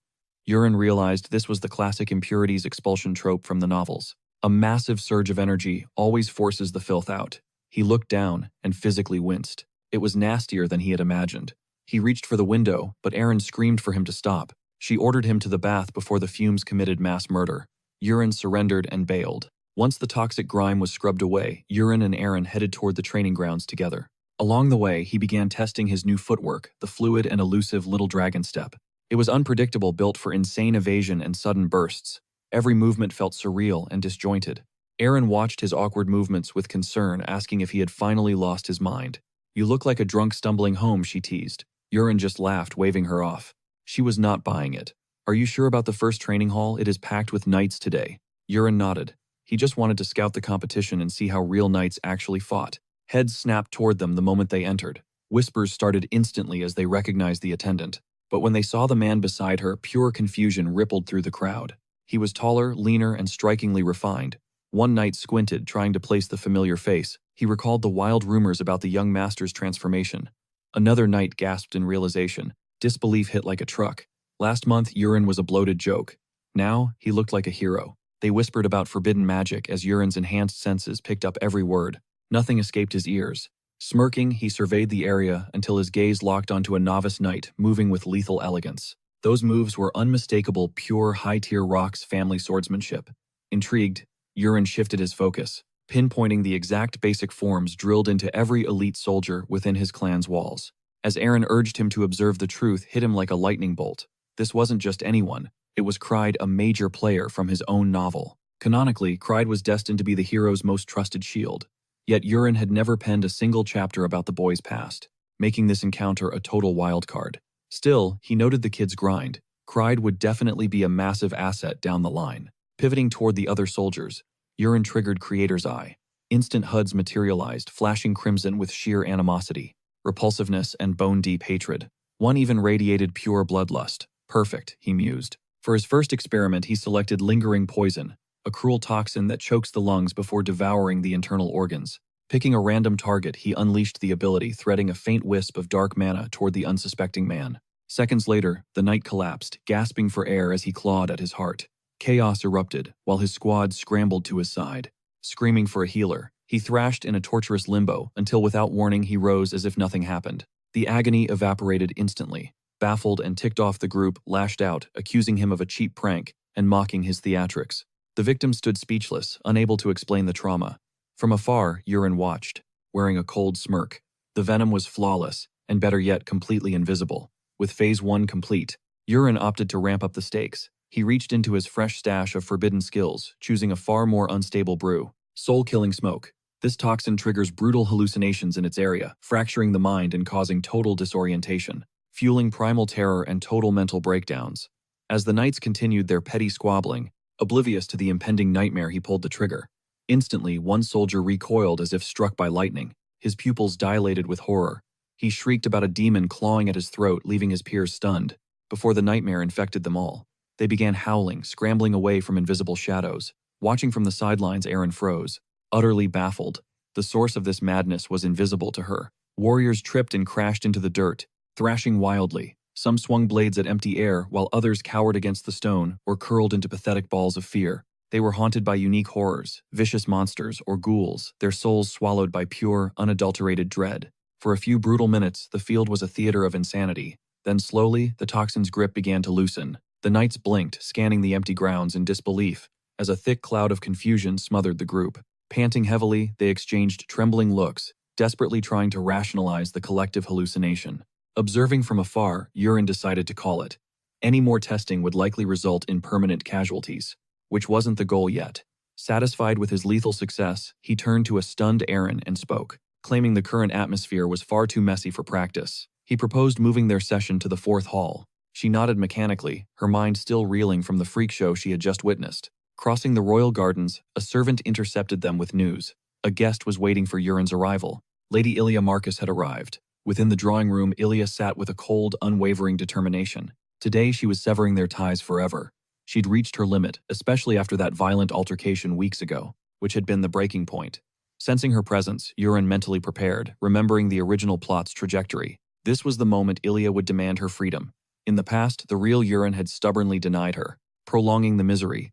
Urine realized this was the classic impurities expulsion trope from the novels. A massive surge of energy always forces the filth out. He looked down and physically winced. It was nastier than he had imagined. He reached for the window, but Erin screamed for him to stop. She ordered him to the bath before the fumes committed mass murder. Urine surrendered and bailed. Once the toxic grime was scrubbed away, Urine and Erin headed toward the training grounds together. Along the way, he began testing his new footwork, the fluid and elusive Little Dragon Step. It was unpredictable, built for insane evasion and sudden bursts. Every movement felt surreal and disjointed. Erin watched his awkward movements with concern, asking if he had finally lost his mind. "You look like a drunk stumbling home," she teased. Urine just laughed, waving her off. She was not buying it. "Are you sure about the first training hall? It is packed with knights today." Urine nodded. He just wanted to scout the competition and see how real knights actually fought. Heads snapped toward them the moment they entered. Whispers started instantly as they recognized the attendant. But when they saw the man beside her, pure confusion rippled through the crowd. He was taller, leaner, and strikingly refined. One knight squinted, trying to place the familiar face. He recalled the wild rumors about the young master's transformation. Another knight gasped in realization. Disbelief hit like a truck. Last month, Urine was a bloated joke. Now, he looked like a hero. They whispered about forbidden magic as Urine's enhanced senses picked up every word. Nothing escaped his ears. Smirking, he surveyed the area until his gaze locked onto a novice knight moving with lethal elegance. Those moves were unmistakable, pure, high-tier Rox family swordsmanship. Intrigued, Urine shifted his focus, pinpointing the exact basic forms drilled into every elite soldier within his clan's walls. As Erin urged him to observe, the truth hit him like a lightning bolt. This wasn't just anyone. It was Cried, a major player from his own novel. Canonically, Cried was destined to be the hero's most trusted shield. Yet Urine had never penned a single chapter about the boy's past, making this encounter a total wildcard. Still, he noted the kid's grind. Cried would definitely be a massive asset down the line. Pivoting toward the other soldiers, Urine triggered Creator's Eye. Instant HUDs materialized, flashing crimson with sheer animosity, repulsiveness, and bone-deep hatred. One even radiated pure bloodlust. Perfect, he mused. For his first experiment, he selected Lingering Poison, a cruel toxin that chokes the lungs before devouring the internal organs. Picking a random target, he unleashed the ability, threading a faint wisp of dark mana toward the unsuspecting man. Seconds later, the knight collapsed, gasping for air as he clawed at his heart. Chaos erupted, while his squad scrambled to his side. Screaming for a healer, he thrashed in a torturous limbo until without warning he rose as if nothing happened. The agony evaporated instantly. Baffled and ticked off, the group lashed out, accusing him of a cheap prank and mocking his theatrics. The victim stood speechless, unable to explain the trauma. From afar, Yurin watched, wearing a cold smirk. The venom was flawless, and better yet, completely invisible. With Phase 1 complete, Yurin opted to ramp up the stakes. He reached into his fresh stash of forbidden skills, choosing a far more unstable brew. Soul-killing smoke. This toxin triggers brutal hallucinations in its area, fracturing the mind and causing total disorientation, fueling primal terror and total mental breakdowns. As the knights continued their petty squabbling, oblivious to the impending nightmare, he pulled the trigger. Instantly, one soldier recoiled as if struck by lightning. His pupils dilated with horror. He shrieked about a demon clawing at his throat, leaving his peers stunned. Before the nightmare infected them all, they began howling, scrambling away from invisible shadows. Watching from the sidelines, Aaron froze, utterly baffled. The source of this madness was invisible to her. Warriors tripped and crashed into the dirt, thrashing wildly. Some swung blades at empty air, while others cowered against the stone or curled into pathetic balls of fear. They were haunted by unique horrors, vicious monsters, or ghouls, their souls swallowed by pure, unadulterated dread. For a few brutal minutes, the field was a theater of insanity. Then slowly, the toxin's grip began to loosen. The knights blinked, scanning the empty grounds in disbelief, as a thick cloud of confusion smothered the group. Panting heavily, they exchanged trembling looks, desperately trying to rationalize the collective hallucination. Observing from afar, Yurin decided to call it. Any more testing would likely result in permanent casualties, which wasn't the goal yet. Satisfied with his lethal success, he turned to a stunned Aaron and spoke, claiming the current atmosphere was far too messy for practice. He proposed moving their session to the 4th hall. She nodded mechanically, her mind still reeling from the freak show she had just witnessed. Crossing the royal gardens, a servant intercepted them with news. A guest was waiting for Yurin's arrival. Lady Ilya Marcus had arrived. Within the drawing room, Ilya sat with a cold, unwavering determination. Today she was severing their ties forever. She'd reached her limit, especially after that violent altercation weeks ago, which had been the breaking point. Sensing her presence, Yurin mentally prepared, remembering the original plot's trajectory. This was the moment Ilya would demand her freedom. In the past, the real Yurin had stubbornly denied her, prolonging the misery.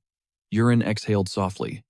Yurin exhaled softly.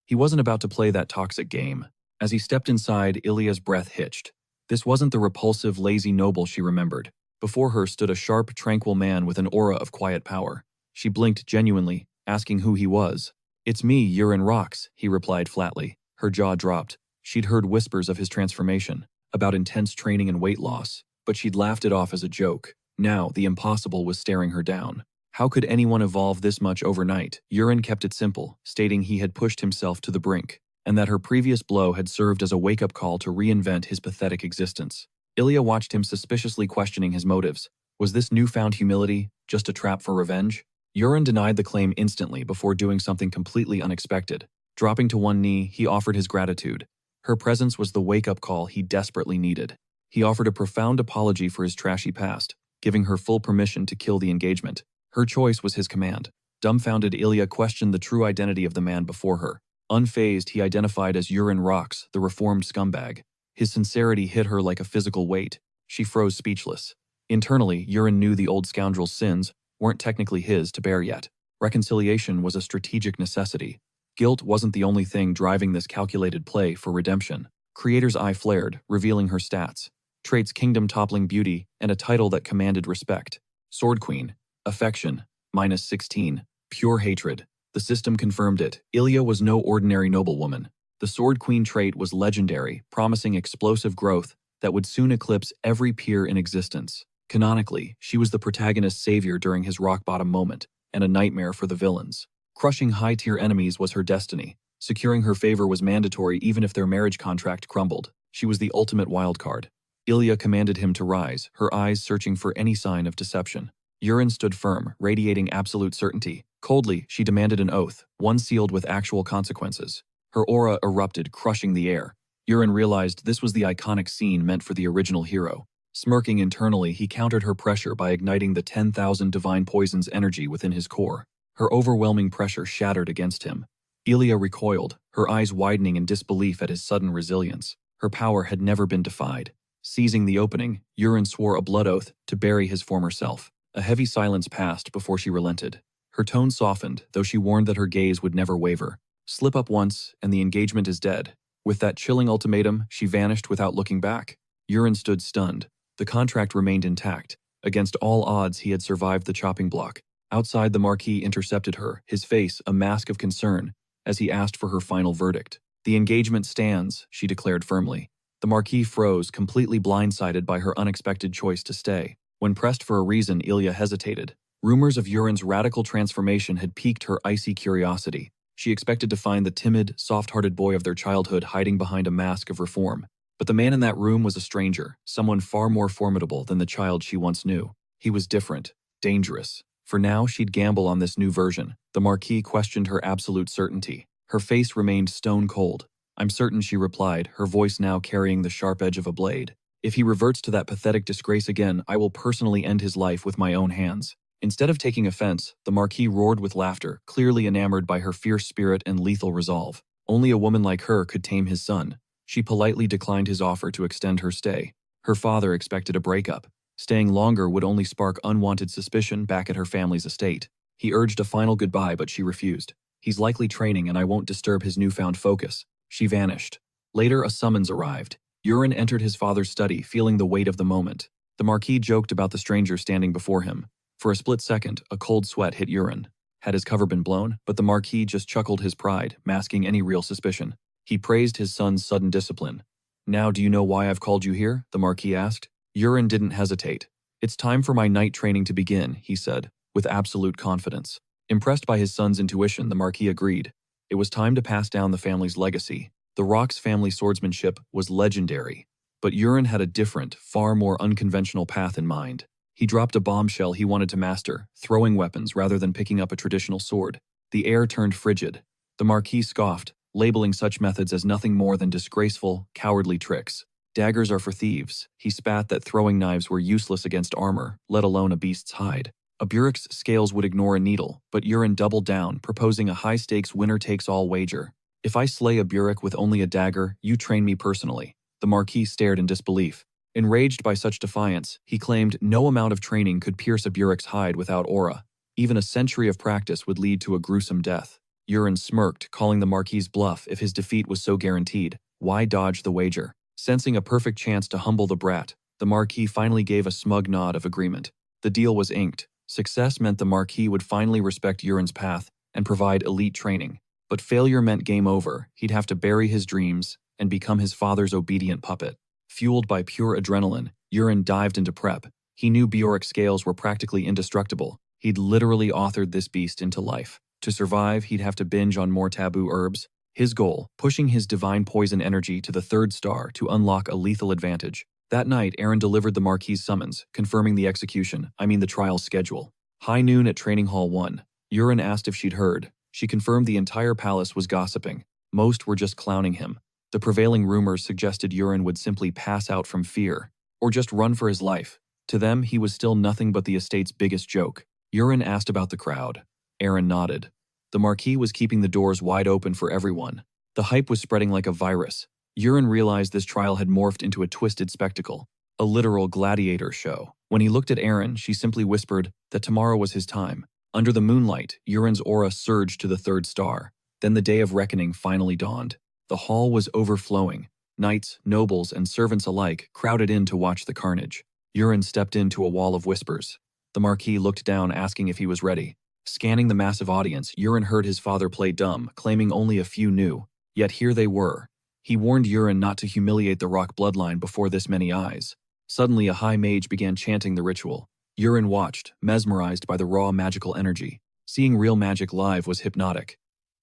He wasn't about to play that toxic game. As he stepped inside, Ilya's breath hitched. This wasn't the repulsive, lazy noble she remembered. Before her stood a sharp, tranquil man with an aura of quiet power. She blinked genuinely, asking who he was. "It's me, Yurin Rox," he replied flatly. Her jaw dropped. She'd heard whispers of his transformation, about intense training and weight loss, but she'd laughed it off as a joke. Now, the impossible was staring her down. How could anyone evolve this much overnight? Yurin kept it simple, stating he had pushed himself to the brink, and that her previous blow had served as a wake-up call to reinvent his pathetic existence. Ilya watched him suspiciously, questioning his motives. Was this newfound humility just a trap for revenge? Yurin denied the claim instantly before doing something completely unexpected. Dropping to one knee, he offered his gratitude. Her presence was the wake-up call he desperately needed. He offered a profound apology for his trashy past, giving her full permission to kill the engagement. Her choice was his command. Dumbfounded, Ilya questioned the true identity of the man before her. Unfazed, he identified as Yurin Rox, the reformed scumbag. His sincerity hit her like a physical weight. She froze speechless. Internally, Yurin knew the old scoundrel's sins weren't technically his to bear yet. Reconciliation was a strategic necessity. Guilt wasn't the only thing driving this calculated play for redemption. Creator's eye flared, revealing her stats. Traits: kingdom-toppling beauty, and a title that commanded respect. Sword Queen. Affection, -16. Pure hatred. The system confirmed it. Ilya was no ordinary noblewoman. The Sword Queen trait was legendary, promising explosive growth that would soon eclipse every peer in existence. Canonically, she was the protagonist's savior during his rock-bottom moment, and a nightmare for the villains. Crushing high-tier enemies was her destiny. Securing her favor was mandatory even if their marriage contract crumbled. She was the ultimate wildcard. Ilya commanded him to rise, her eyes searching for any sign of deception. Yurin stood firm, radiating absolute certainty. Coldly, she demanded an oath, one sealed with actual consequences. Her aura erupted, crushing the air. Yurin realized this was the iconic scene meant for the original hero. Smirking internally, he countered her pressure by igniting the 10,000 divine poison's energy within his core. Her overwhelming pressure shattered against him. Ilya recoiled, her eyes widening in disbelief at his sudden resilience. Her power had never been defied. Seizing the opening, Urine swore a blood oath to bury his former self. A heavy silence passed before she relented. Her tone softened, though she warned that her gaze would never waver. Slip up once, and the engagement is dead. With that chilling ultimatum, she vanished without looking back. Urine stood stunned. The contract remained intact. Against all odds, he had survived the chopping block. Outside, the Marquis intercepted her, his face a mask of concern, as he asked for her final verdict. The engagement stands, she declared firmly. The Marquis froze, completely blindsided by her unexpected choice to stay. When pressed for a reason, Ilya hesitated. Rumors of Urine's radical transformation had piqued her icy curiosity. She expected to find the timid, soft-hearted boy of their childhood hiding behind a mask of reform. But the man in that room was a stranger, someone far more formidable than the child she once knew. He was different, dangerous. For now, she'd gamble on this new version. The Marquis questioned her absolute certainty. Her face remained stone cold. I'm certain, she replied, her voice now carrying the sharp edge of a blade. If he reverts to that pathetic disgrace again, I will personally end his life with my own hands. Instead of taking offense, the Marquis roared with laughter, clearly enamored by her fierce spirit and lethal resolve. Only a woman like her could tame his son. She politely declined his offer to extend her stay. Her father expected a breakup. Staying longer would only spark unwanted suspicion back at her family's estate. He urged a final goodbye, but she refused. He's likely training, and I won't disturb his newfound focus. She vanished. Later, a summons arrived. Urine entered his father's study, feeling the weight of the moment. The Marquis joked about the stranger standing before him. For a split second, a cold sweat hit Urine. Had his cover been blown? But the Marquis just chuckled his pride, masking any real suspicion. He praised his son's sudden discipline. Now do you know why I've called you here? The Marquis asked. Urine didn't hesitate. It's time for my night training to begin, he said, with absolute confidence. Impressed by his son's intuition, the Marquis agreed. It was time to pass down the family's legacy. The Rock's family swordsmanship was legendary, but Urine had a different, far more unconventional path in mind. He dropped a bombshell he wanted to master, throwing weapons rather than picking up a traditional sword. The air turned frigid. The Marquis scoffed, labeling such methods as nothing more than disgraceful, cowardly tricks. Daggers are for thieves. He spat that throwing knives were useless against armor, let alone a beast's hide. A Burik's scales would ignore a needle, but Urine doubled down, proposing a high-stakes winner-takes-all wager. If I slay a Burik with only a dagger, you train me personally. The Marquis stared in disbelief. Enraged by such defiance, he claimed no amount of training could pierce a Burik's hide without aura. Even a century of practice would lead to a gruesome death. Urine smirked, calling the Marquis' bluff if his defeat was so guaranteed. Why dodge the wager? Sensing a perfect chance to humble the brat, the Marquis finally gave a smug nod of agreement. The deal was inked. Success meant the Marquis would finally respect Urine's path and provide elite training. But failure meant game over. He'd have to bury his dreams and become his father's obedient puppet. Fueled by pure adrenaline, Urine dived into prep. He knew Bjork's scales were practically indestructible. He'd literally authored this beast into life. To survive, he'd have to binge on more taboo herbs. His goal, pushing his divine poison energy to the 3rd star to unlock a lethal advantage. That night, Aaron delivered the Marquis' summons, confirming the the trial schedule. High noon at Training Hall 1. Urine asked if she'd heard. She confirmed the entire palace was gossiping. Most were just clowning him. The prevailing rumors suggested Urine would simply pass out from fear, or just run for his life. To them, he was still nothing but the estate's biggest joke. Urine asked about the crowd. Aaron nodded. The Marquis was keeping the doors wide open for everyone. The hype was spreading like a virus. Urine realized this trial had morphed into a twisted spectacle, a literal gladiator show. When he looked at Aaron, she simply whispered that tomorrow was his time. Under the moonlight, Urine's aura surged to the 3rd star. Then the day of reckoning finally dawned. The hall was overflowing. Knights, nobles, and servants alike crowded in to watch the carnage. Urine stepped into a wall of whispers. The Marquis looked down, asking if he was ready. Scanning the massive audience, Urine heard his father play dumb, claiming only a few knew. Yet here they were. He warned Urine not to humiliate the Rock bloodline before this many eyes. Suddenly, a high mage began chanting the ritual. Urine watched, mesmerized by the raw magical energy. Seeing real magic live was hypnotic.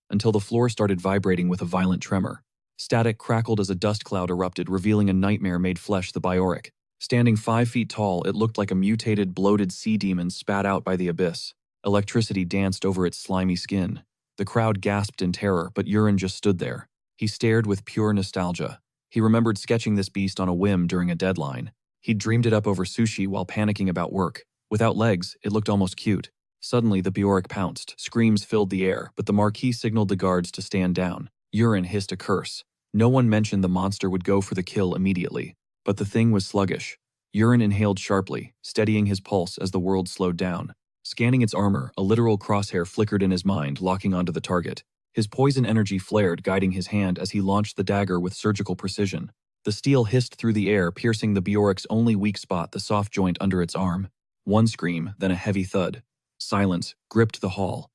Until the floor started vibrating with a violent tremor. Static crackled as a dust cloud erupted, revealing a nightmare-made flesh, the Biorik. Standing 5 feet tall, it looked like a mutated, bloated sea demon spat out by the abyss. Electricity danced over its slimy skin. The crowd gasped in terror, but Urine just stood there. He stared with pure nostalgia. He remembered sketching this beast on a whim during a deadline. He'd dreamed it up over sushi while panicking about work. Without legs, it looked almost cute. Suddenly, the Bjork pounced. Screams filled the air, but the Marquis signaled the guards to stand down. Urine hissed a curse. No one mentioned the monster would go for the kill immediately. But the thing was sluggish. Urine inhaled sharply, steadying his pulse as the world slowed down. Scanning its armor, a literal crosshair flickered in his mind, locking onto the target. His poison energy flared, guiding his hand as he launched the dagger with surgical precision. The steel hissed through the air, piercing the Bjork's only weak spot, the soft joint under its arm. One scream, then a heavy thud. Silence gripped the hall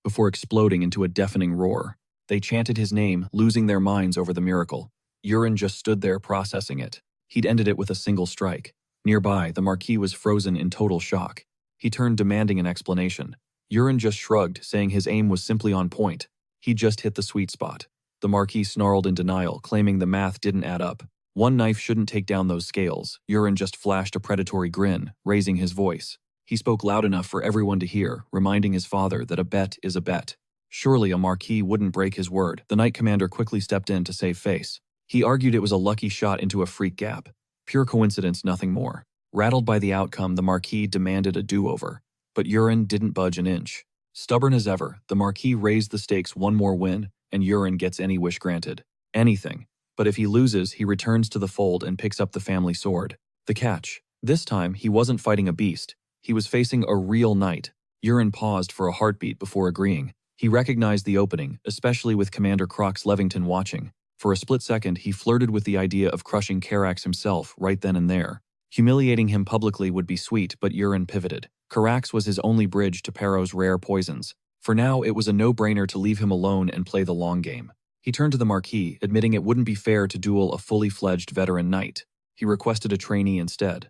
before exploding into a deafening roar. They chanted his name, losing their minds over the miracle. Urine just stood there processing it. He'd ended it with a single strike. Nearby, the Marquis was frozen in total shock. He turned, demanding an explanation. Urine just shrugged, saying his aim was simply on point. He'd just hit the sweet spot. The Marquis snarled in denial, claiming the math didn't add up. One knife shouldn't take down those scales. Urine just flashed a predatory grin, raising his voice. He spoke loud enough for everyone to hear, reminding his father that a bet is a bet. Surely a Marquis wouldn't break his word. The Knight Commander quickly stepped in to save face. He argued it was a lucky shot into a freak gap. Pure coincidence, nothing more. Rattled by the outcome, the Marquis demanded a do-over. But Urine didn't budge an inch. Stubborn as ever, the Marquis raised the stakes one more win, and Urine gets any wish granted. Anything. But if he loses, he returns to the fold and picks up the family sword. The catch. This time, he wasn't fighting a beast. He was facing a real knight. Urine paused for a heartbeat before agreeing. He recognized the opening, especially with Commander Crox Levington watching. For a split second, he flirted with the idea of crushing Carax himself right then and there. Humiliating him publicly would be sweet, but Urine pivoted. Carax was his only bridge to Perro's rare poisons. For now, it was a no-brainer to leave him alone and play the long game. He turned to the Marquis, admitting it wouldn't be fair to duel a fully fledged veteran knight. He requested a trainee instead.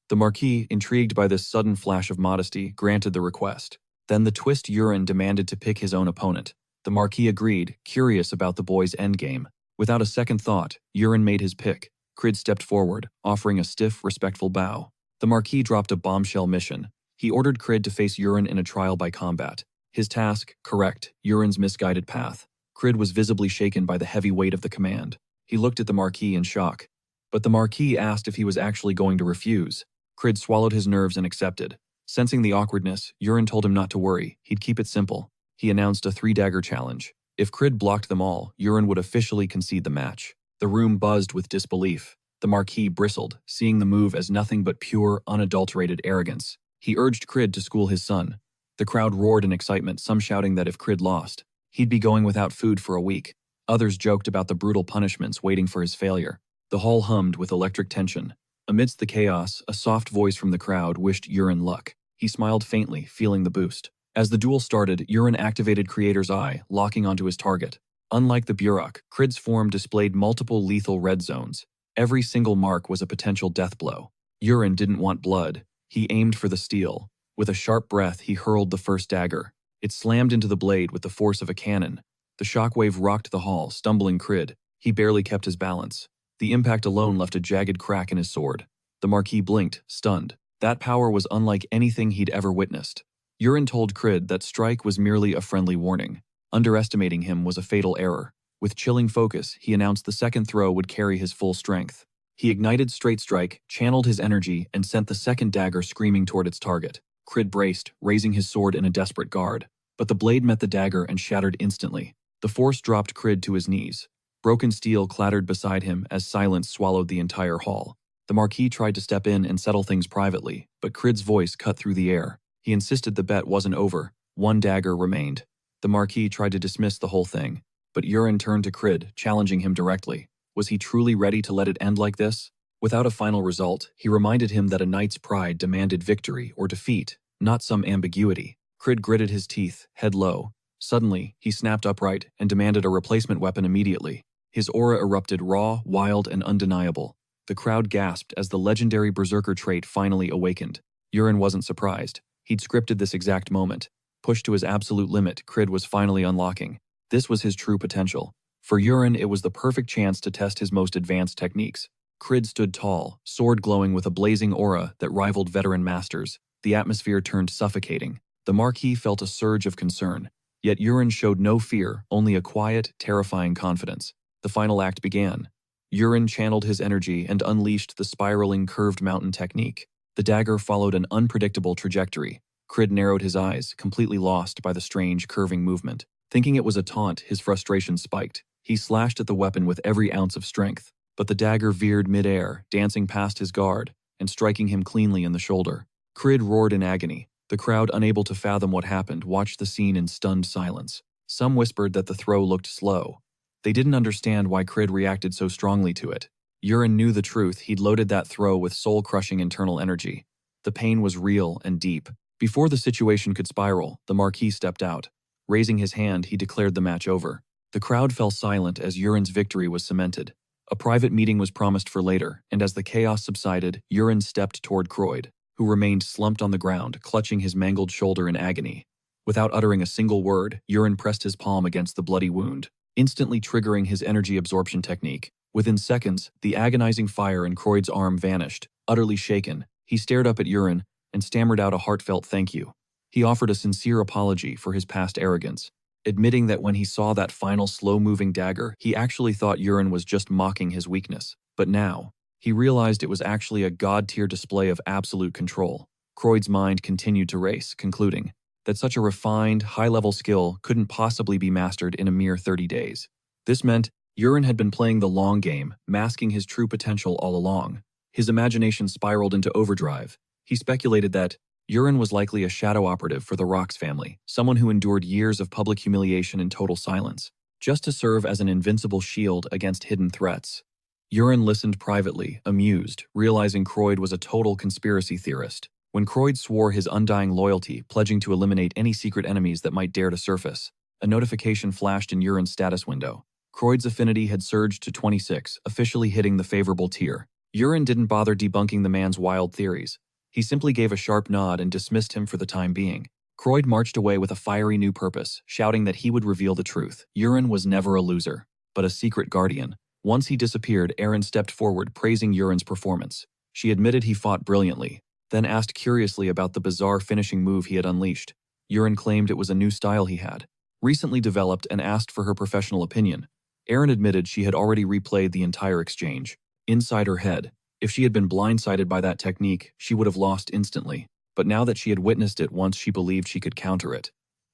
The Marquis, intrigued by this sudden flash of modesty, granted the request. Then the twist Urine demanded to pick his own opponent. The Marquis agreed, curious about the boy's endgame. Without a second thought, Urine made his pick. Crid stepped forward, offering a stiff, respectful bow. The Marquis dropped a bombshell mission. He ordered Crid to face Urine in a trial by combat. His task, correct Urine's misguided path. Crid was visibly shaken by the heavy weight of the command. He looked at the Marquis in shock. But the Marquis asked if he was actually going to refuse. Crid swallowed his nerves and accepted. Sensing the awkwardness, Urine told him not to worry, he'd keep it simple. He announced a 3-dagger challenge. If Crid blocked them all, Urine would officially concede the match. The room buzzed with disbelief. The Marquis bristled, seeing the move as nothing but pure, unadulterated arrogance. He urged Crid to school his son. The crowd roared in excitement, some shouting that if Crid lost, he'd be going without food for a week. Others joked about the brutal punishments waiting for his failure. The hall hummed with electric tension. Amidst the chaos, a soft voice from the crowd wished Urine luck. He smiled faintly, feeling the boost. As the duel started, Urine activated Creator's Eye, locking onto his target. Unlike the Burok, Crid's form displayed multiple lethal red zones. Every single mark was a potential death blow. Urine didn't want blood. He aimed for the steel. With a sharp breath, he hurled the first dagger. It slammed into the blade with the force of a cannon. The shockwave rocked the hall, stumbling Crid. He barely kept his balance. The impact alone left a jagged crack in his sword. The Marquis blinked, stunned. That power was unlike anything he'd ever witnessed. Urine told Crid that strike was merely a friendly warning. Underestimating him was a fatal error. With chilling focus, he announced the second throw would carry his full strength. He ignited Straight Strike, channeled his energy, and sent the second dagger screaming toward its target. Crid braced, raising his sword in a desperate guard. But the blade met the dagger and shattered instantly. The force dropped Crid to his knees. Broken steel clattered beside him as silence swallowed the entire hall. The Marquis tried to step in and settle things privately, but Crid's voice cut through the air. He insisted the bet wasn't over. One dagger remained. The Marquis tried to dismiss the whole thing, but Urine turned to Crid, challenging him directly. Was he truly ready to let it end like this? Without a final result, he reminded him that a knight's pride demanded victory or defeat, not some ambiguity. Crid gritted his teeth, head low. Suddenly, he snapped upright and demanded a replacement weapon immediately. His aura erupted raw, wild, and undeniable. The crowd gasped as the legendary berserker trait finally awakened. Urine wasn't surprised. He'd scripted this exact moment. Pushed to his absolute limit, Crid was finally unlocking. This was his true potential. For Urine, it was the perfect chance to test his most advanced techniques. Crid stood tall, sword glowing with a blazing aura that rivaled veteran masters. The atmosphere turned suffocating. The Marquis felt a surge of concern. Yet Urine showed no fear, only a quiet, terrifying confidence. The final act began. Urine channeled his energy and unleashed the spiraling curved mountain technique. The dagger followed an unpredictable trajectory. Crid narrowed his eyes, completely lost by the strange curving movement. Thinking it was a taunt, his frustration spiked. He slashed at the weapon with every ounce of strength. but the dagger veered mid-air, dancing past his guard and striking him cleanly in the shoulder. Crid roared in agony. The crowd, unable to fathom what happened, watched the scene in stunned silence. Some whispered that the throw looked slow. They didn't understand why Crid reacted so strongly to it. Urien knew the truth. He'd loaded that throw with soul-crushing internal energy. The pain was real and deep. Before the situation could spiral, the Marquis stepped out. Raising his hand, he declared the match over. The crowd fell silent as Urien's victory was cemented. A private meeting was promised for later, and as the chaos subsided, Urien stepped toward Croyd, who remained slumped on the ground, clutching his mangled shoulder in agony. Without uttering a single word, Urien pressed his palm against the bloody wound, instantly triggering his energy absorption technique. Within seconds, the agonizing fire in Croyd's arm vanished. Utterly shaken, he stared up at Urien and stammered out a heartfelt thank you. He offered a sincere apology for his past arrogance, admitting that when he saw that final slow-moving dagger, he actually thought Urien was just mocking his weakness. But now, he realized it was actually a god-tier display of absolute control. Croyd's mind continued to race, concluding that such a refined, high-level skill couldn't possibly be mastered in a mere 30 days. This meant Urien had been playing the long game, masking his true potential all along. His imagination spiraled into overdrive. He speculated that Urien was likely a shadow operative for the Rox family, someone who endured years of public humiliation and total silence, just to serve as an invincible shield against hidden threats. Urien listened privately, amused, realizing Croyd was a total conspiracy theorist. When Croyd swore his undying loyalty, pledging to eliminate any secret enemies that might dare to surface, a notification flashed in Urien's status window. Croyd's affinity had surged to 26, officially hitting the favorable tier. Urien didn't bother debunking the man's wild theories. He simply gave a sharp nod and dismissed him for the time being. Croyd marched away with a fiery new purpose, shouting that he would reveal the truth. Urien was never a loser, but a secret guardian. Once he disappeared, Erin stepped forward, praising Urien's performance. She admitted he fought brilliantly, then asked curiously about the bizarre finishing move he had unleashed. Urien claimed it was a new style he had recently developed and asked for her professional opinion. Erin admitted she had already replayed the entire exchange. Inside her head, if she had been blindsided by that technique, she would have lost instantly. But now that she had witnessed it once, she believed she could counter it.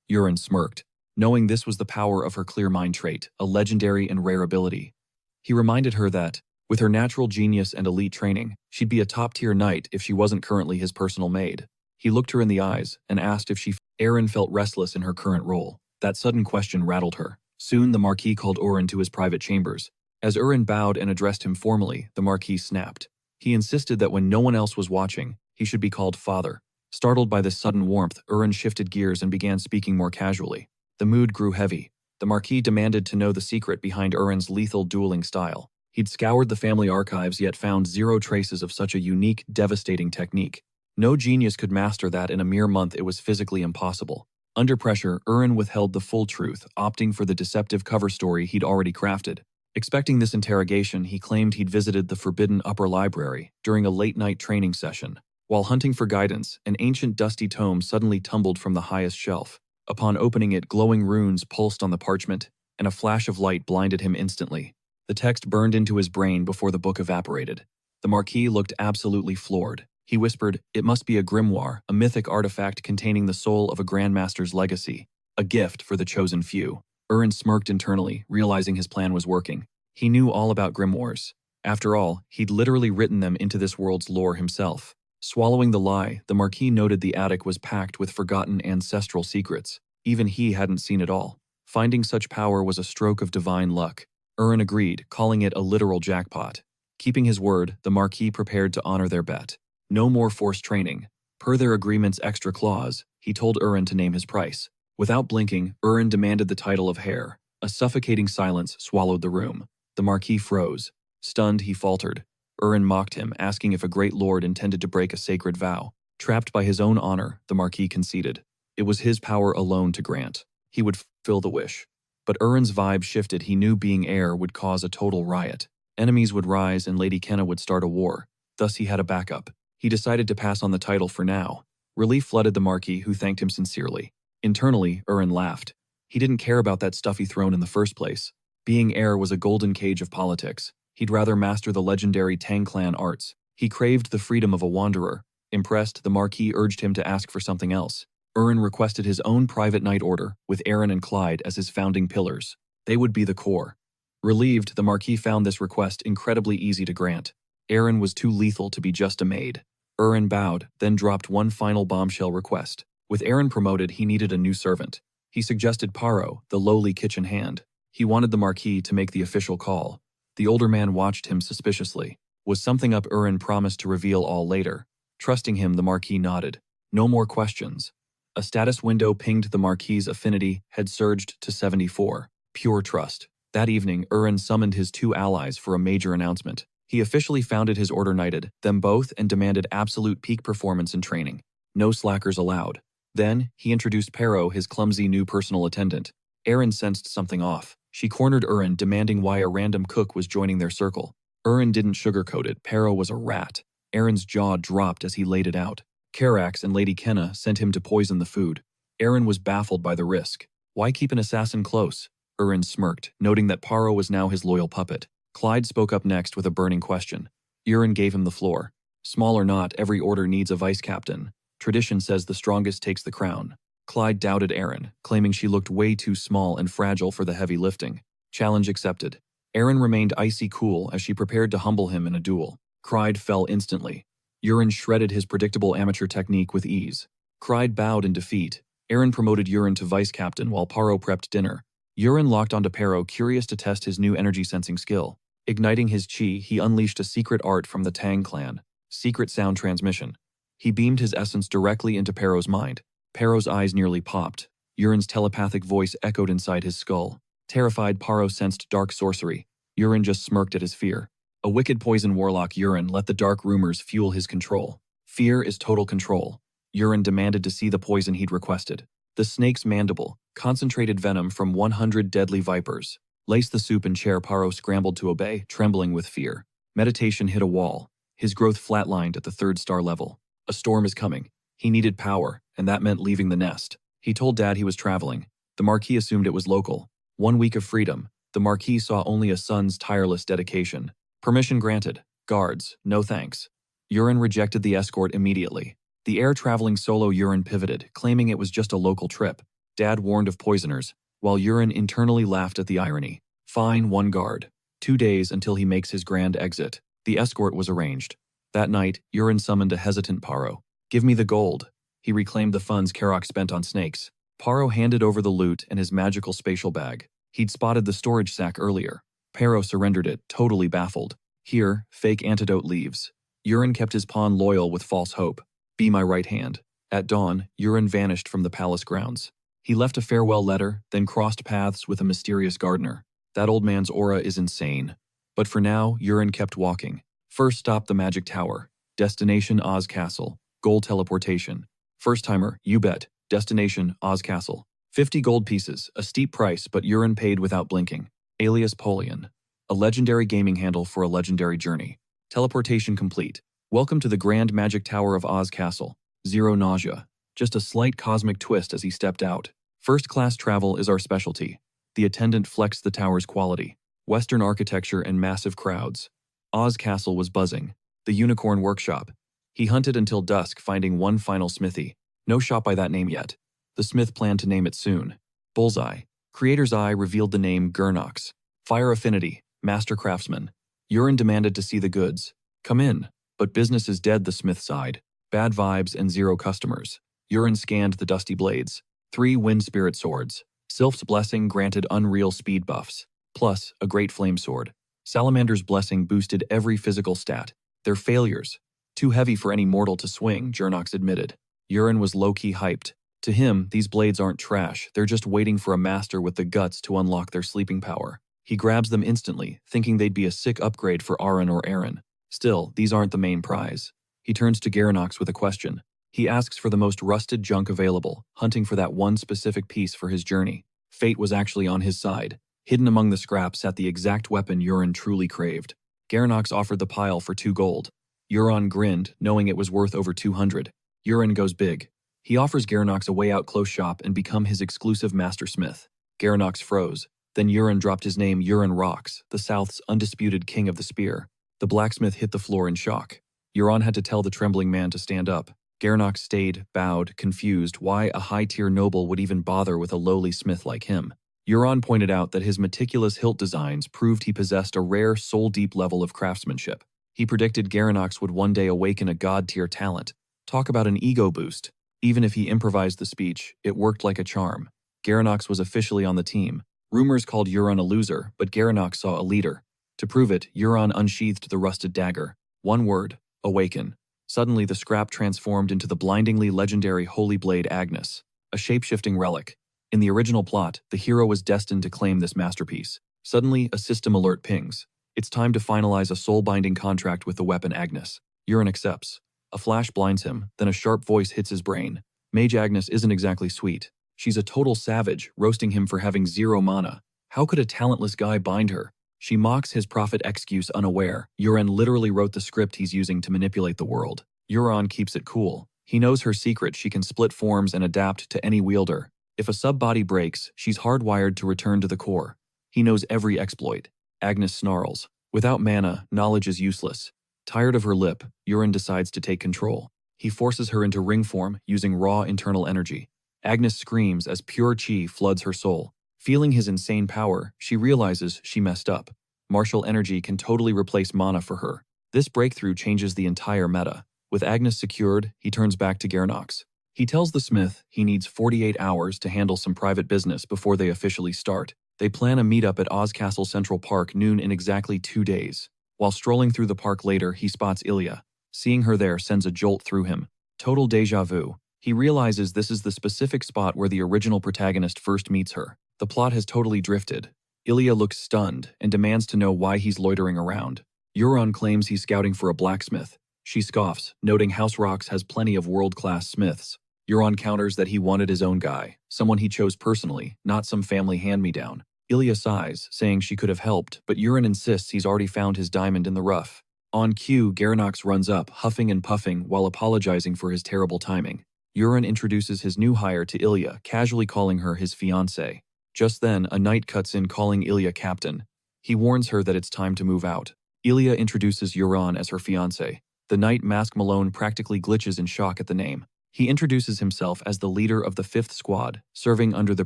Urien smirked, knowing this was the power of her clear mind trait, a legendary and rare ability. He reminded her that, with her natural genius and elite training, she'd be a top-tier knight if she wasn't currently his personal maid. He looked her in the eyes and asked if Erin felt restless in her current role. That sudden question rattled her. Soon the Marquis called Urien to his private chambers. As Urien bowed and addressed him formally, the Marquis snapped. He insisted that when no one else was watching, he should be called father. Startled by this sudden warmth, Urien shifted gears and began speaking more casually. The mood grew heavy. The Marquis demanded to know the secret behind Urien's lethal dueling style. He'd scoured the family archives yet found zero traces of such a unique, devastating technique. No genius could master that in a mere month. It was physically impossible. Under pressure, Urien withheld the full truth, opting for the deceptive cover story he'd already crafted. Expecting this interrogation, he claimed he'd visited the forbidden upper library during a late-night training session. While hunting for guidance, an ancient dusty tome suddenly tumbled from the highest shelf. Upon opening it, glowing runes pulsed on the parchment, and a flash of light blinded him instantly. The text burned into his brain before the book evaporated. The Marquis looked absolutely floored. He whispered, "It must be a grimoire, a mythic artifact containing the soul of a grandmaster's legacy. A gift for the chosen few." Urien smirked internally, realizing his plan was working. He knew all about grimoires. After all, he'd literally written them into this world's lore himself. Swallowing the lie, the Marquis noted the attic was packed with forgotten ancestral secrets. Even he hadn't seen it all. Finding such power was a stroke of divine luck. Urien agreed, calling it a literal jackpot. Keeping his word, the Marquis prepared to honor their bet. No more forced training. Per their agreement's extra clause, he told Urien to name his price. Without blinking, Urien demanded the title of heir. A suffocating silence swallowed the room. The Marquis froze. Stunned, he faltered. Urien mocked him, asking if a great lord intended to break a sacred vow. Trapped by his own honor, the Marquis conceded. It was his power alone to grant. He would fill the wish. But Urien's vibe shifted. He knew being heir would cause a total riot. Enemies would rise and Lady Kenna would start a war. Thus he had a backup. He decided to pass on the title for now. Relief flooded the Marquis, who thanked him sincerely. Internally, Urien laughed. He didn't care about that stuffy throne in the first place. Being heir was a golden cage of politics. He'd rather master the legendary Tang clan arts. He craved the freedom of a wanderer. Impressed, the Marquis urged him to ask for something else. Urien requested his own private knight order, with Erin and Clyde as his founding pillars. They would be the core. Relieved, the Marquis found this request incredibly easy to grant. Aaron was too lethal to be just a maid. Aaron bowed, then dropped one final bombshell request. With Aaron promoted, he needed a new servant. He suggested Paro, the lowly kitchen hand. He wanted the Marquis to make the official call. The older man watched him suspiciously. Was something up? Aaron promised to reveal all later. Trusting him, the Marquis nodded. No more questions. A status window pinged. The Marquis's affinity had surged to 74. Pure trust. That evening, Aaron summoned his two allies for a major announcement. He officially founded his order, knighted them both, and demanded absolute peak performance and training. No slackers allowed. Then, he introduced Pero, his clumsy new personal attendant. Aaron sensed something off. She cornered Aaron, demanding why a random cook was joining their circle. Aaron didn't sugarcoat it. Pero was a rat. Aaron's jaw dropped as he laid it out. Carax and Lady Kenna sent him to poison the food. Aaron was baffled by the risk. Why keep an assassin close? Aaron smirked, noting that Paro was now his loyal puppet. Clyde spoke up next with a burning question. Aaron gave him the floor. Small or not, every order needs a vice captain. Tradition says the strongest takes the crown. Clyde doubted Aaron, claiming she looked way too small and fragile for the heavy lifting. Challenge accepted. Aaron remained icy cool as she prepared to humble him in a duel. Clyde fell instantly. Aaron shredded his predictable amateur technique with ease. Clyde bowed in defeat. Aaron promoted Aaron to vice captain while Paro prepped dinner. Aaron locked onto Pero, curious to test his new energy sensing skill. Igniting his chi, he unleashed a secret art from the Tang clan. Secret sound transmission. He beamed his essence directly into Pero's mind. Pero's eyes nearly popped. Aaron's telepathic voice echoed inside his skull. Terrified, Paro sensed dark sorcery. Aaron just smirked at his fear. A wicked poison warlock, Aaron let the dark rumors fuel his control. Fear is total control. Aaron demanded to see the poison he'd requested. The snake's mandible, concentrated venom from 100 deadly vipers. Lace the soup and chair. Paro scrambled to obey, trembling with fear. Meditation hit a wall. His growth flatlined at the 3rd star level. A storm is coming. He needed power, and that meant leaving the nest. He told Dad he was traveling. The Marquis assumed it was local. 1 week of freedom. The Marquis saw only a son's tireless dedication. Permission granted. Guards, no thanks. Aaron rejected the escort immediately. The heir traveling solo. Aaron pivoted, claiming it was just a local trip. Dad warned of poisoners, while Aaron internally laughed at the irony. Fine, 1 guard. 2 days until he makes his grand exit. The escort was arranged. That night, Aaron summoned a hesitant Paro. Give me the gold. He reclaimed the funds Karok spent on snakes. Paro handed over the loot and his magical spatial bag. He'd spotted the storage sack earlier. Paro surrendered it, totally baffled. Here, fake antidote leaves. Aaron kept his pawn loyal with false hope. Be my right hand. At dawn, Aaron vanished from the palace grounds. He left a farewell letter, then crossed paths with a mysterious gardener. That old man's aura is insane. But for now, Aaron kept walking. First stop, the Magic Tower. Destination, Oz Castle. Goal teleportation. First timer, you bet. Destination, Oz Castle. 50 gold pieces, a steep price, but Aaron paid without blinking. Alias Polion. A legendary gaming handle for a legendary journey. Teleportation complete. Welcome to the Grand Magic Tower of Oz Castle. Zero nausea. Just a slight cosmic twist as he stepped out. First-class travel is our specialty. The attendant flexed the tower's quality. Western architecture and massive crowds. Oz Castle was buzzing. The Unicorn Workshop. He hunted until dusk, finding one final smithy. No shop by that name yet. The smith planned to name it soon. Bullseye. Creator's Eye revealed the name Gurnox. Fire Affinity. Master Craftsman. Aaron demanded to see the goods. Come in. But business is dead, the smith sighed. Bad vibes and 0 customers. Aaron scanned the dusty blades. 3 wind spirit swords. Sylph's Blessing granted unreal speed buffs. Plus, a great flame sword. Salamander's Blessing boosted every physical stat. They're failures. Too heavy for any mortal to swing, Gurnox admitted. Aaron was low-key hyped. To him, these blades aren't trash, they're just waiting for a master with the guts to unlock their sleeping power. He grabs them instantly, thinking they'd be a sick upgrade for Aaron or Aaron. Still, these aren't the main prize. He turns to Gurnox with a question. He asks for the most rusted junk available, hunting for that one specific piece for his journey. Fate was actually on his side. Hidden among the scraps sat the exact weapon Aaron truly craved. Gurnox offered the pile for 2 gold. Aaron grinned, knowing it was worth over 200. Aaron goes big. He offers Gurnox a way out close shop and become his exclusive master smith. Gurnox froze. Then Aaron dropped his name. Aaron rocks, the South's undisputed king of the spear. The blacksmith hit the floor in shock. Aaron had to tell the trembling man to stand up. Gurnox stayed, bowed, confused why a high-tier noble would even bother with a lowly smith like him. Euron pointed out that his meticulous hilt designs proved he possessed a rare soul-deep level of craftsmanship. He predicted Garanox would one day awaken a god-tier talent. Talk about an ego boost. Even if he improvised the speech, it worked like a charm. Garanox was officially on the team. Rumors called Euron a loser, but Garanox saw a leader. To prove it, Euron unsheathed the rusted dagger. One word: awaken. Suddenly, the scrap transformed into the blindingly legendary Holy Blade Agnes, a shape-shifting relic. In the original plot, the hero was destined to claim this masterpiece. Suddenly, a system alert pings. It's time to finalize a soul-binding contract with the weapon Agnes. Euron accepts. A flash blinds him, then a sharp voice hits his brain. Mage Agnes isn't exactly sweet. She's a total savage, roasting him for having 0 mana. How could a talentless guy bind her? She mocks his prophet excuse unaware. Euron literally wrote the script he's using to manipulate the world. Euron keeps it cool. He knows her secret: she can split forms and adapt to any wielder. If a sub-body breaks, she's hardwired to return to the core. He knows every exploit. Agnes snarls. Without mana, knowledge is useless. Tired of her lip, Euron decides to take control. He forces her into ring form, using raw internal energy. Agnes screams as pure chi floods her soul. Feeling his insane power, she realizes she messed up. Martial energy can totally replace mana for her. This breakthrough changes the entire meta. With Agnes secured, he turns back to Garanox. He tells the smith he needs 48 hours to handle some private business before they officially start. They plan a meetup at Ozcastle Central Park noon in exactly 2 days. While strolling through the park later, he spots Ilya. Seeing her there sends a jolt through him. Total déjà vu. He realizes this is the specific spot where the original protagonist first meets her. The plot has totally drifted. Ilya looks stunned and demands to know why he's loitering around. Euron claims he's scouting for a blacksmith. She scoffs, noting House Rocks has plenty of world-class smiths. Euron counters that he wanted his own guy, someone he chose personally, not some family hand-me-down. Ilya sighs, saying she could have helped, but Euron insists he's already found his diamond in the rough. On cue, Garanox runs up, huffing and puffing while apologizing for his terrible timing. Euron introduces his new hire to Ilya, casually calling her his fiancée. Just then, a knight cuts in calling Ilya captain. He warns her that it's time to move out. Ilya introduces Euron as her fiancé. The knight Mask Malone practically glitches in shock at the name. He introduces himself as the leader of the 5th Squad, serving under the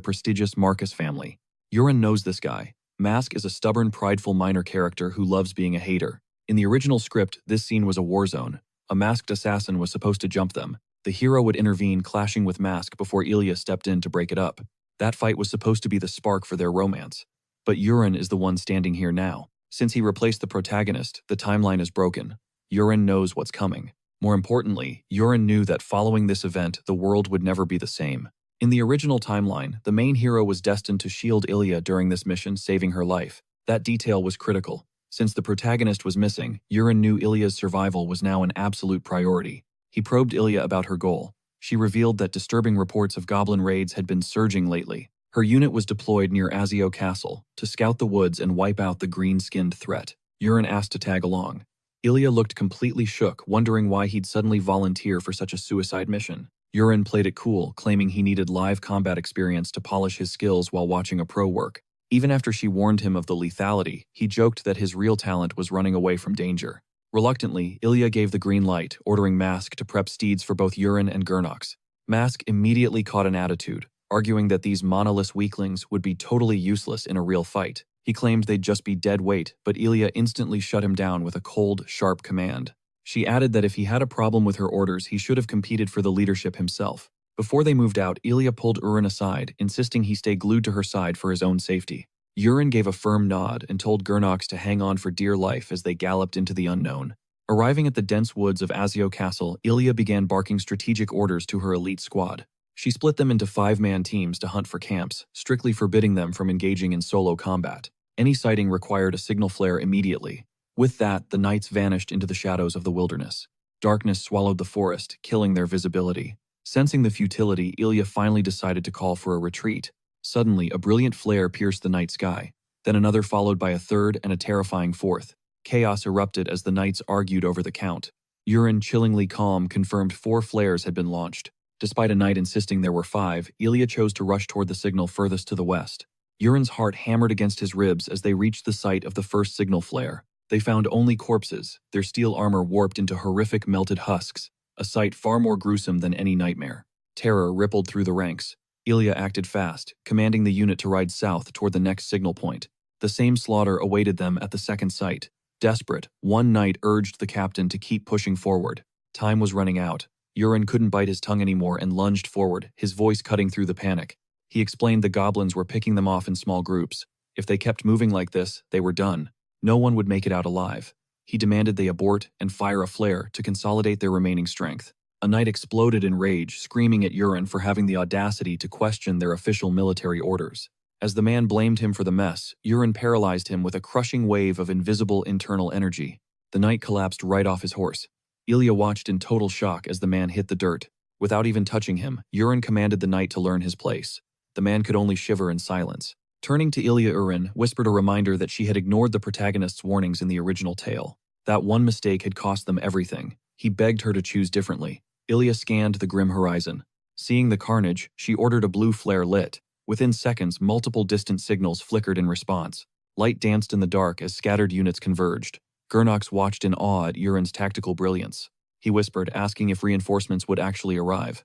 prestigious Marcus family. Euron knows this guy. Mask is a stubborn, prideful minor character who loves being a hater. In the original script, this scene was a war zone. A masked assassin was supposed to jump them. The hero would intervene, clashing with Mask before Ilya stepped in to break it up. That fight was supposed to be the spark for their romance. But Euron is the one standing here now. Since he replaced the protagonist, the timeline is broken. Euron knows what's coming. More importantly, Euron knew that following this event, the world would never be the same. In the original timeline, the main hero was destined to shield Ilya during this mission, saving her life. That detail was critical. Since the protagonist was missing, Euron knew Ilya's survival was now an absolute priority. He probed Ilya about her goal. She revealed that disturbing reports of goblin raids had been surging lately. Her unit was deployed near Azio Castle to scout the woods and wipe out the green-skinned threat. Euron asked to tag along. Ilya looked completely shook, wondering why he'd suddenly volunteer for such a suicide mission. Euron played it cool, claiming he needed live combat experience to polish his skills while watching a pro work. Even after she warned him of the lethality, he joked that his real talent was running away from danger. Reluctantly, Ilya gave the green light, ordering Mask to prep steeds for both Euron and Garanox. Mask immediately caught an attitude, arguing that these monolith weaklings would be totally useless in a real fight. He claimed they'd just be dead weight, but Ilya instantly shut him down with a cold, sharp command. She added that if he had a problem with her orders, he should have competed for the leadership himself. Before they moved out, Ilya pulled Euron aside, insisting he stay glued to her side for his own safety. Euron gave a firm nod and told Garanox to hang on for dear life as they galloped into the unknown. Arriving at the dense woods of Azio Castle, Ilya began barking strategic orders to her elite squad. She split them into 5-man teams to hunt for camps, strictly forbidding them from engaging in solo combat. Any sighting required a signal flare immediately. With that, the knights vanished into the shadows of the wilderness. Darkness swallowed the forest, killing their visibility. Sensing the futility, Ilya finally decided to call for a retreat. Suddenly, a brilliant flare pierced the night sky. Then another followed by a third and a terrifying fourth. Chaos erupted as the knights argued over the count. Euron, chillingly calm, confirmed 4 flares had been launched. Despite a knight insisting there were 5, Ilya chose to rush toward the signal furthest to the west. Euron's heart hammered against his ribs as they reached the site of the first signal flare. They found only corpses, their steel armor warped into horrific melted husks, a sight far more gruesome than any nightmare. Terror rippled through the ranks. Ilya acted fast, commanding the unit to ride south toward the next signal point. The same slaughter awaited them at the second site. Desperate, one knight urged the captain to keep pushing forward. Time was running out. Urin couldn't bite his tongue anymore and lunged forward, his voice cutting through the panic. He explained the goblins were picking them off in small groups. If they kept moving like this, they were done. No one would make it out alive. He demanded they abort and fire a flare to consolidate their remaining strength. A knight exploded in rage, screaming at Urin for having the audacity to question their official military orders. As the man blamed him for the mess, Urin paralyzed him with a crushing wave of invisible internal energy. The knight collapsed right off his horse. Ilya watched in total shock as the man hit the dirt. Without even touching him, Urin commanded the knight to learn his place. The man could only shiver in silence. Turning to Ilya, Urin whispered a reminder that she had ignored the protagonist's warnings in the original tale. That one mistake had cost them everything. He begged her to choose differently. Ilya scanned the grim horizon. Seeing the carnage, she ordered a blue flare lit. Within seconds, multiple distant signals flickered in response. Light danced in the dark as scattered units converged. Gurnox watched in awe at Urin's tactical brilliance. He whispered, asking if reinforcements would actually arrive.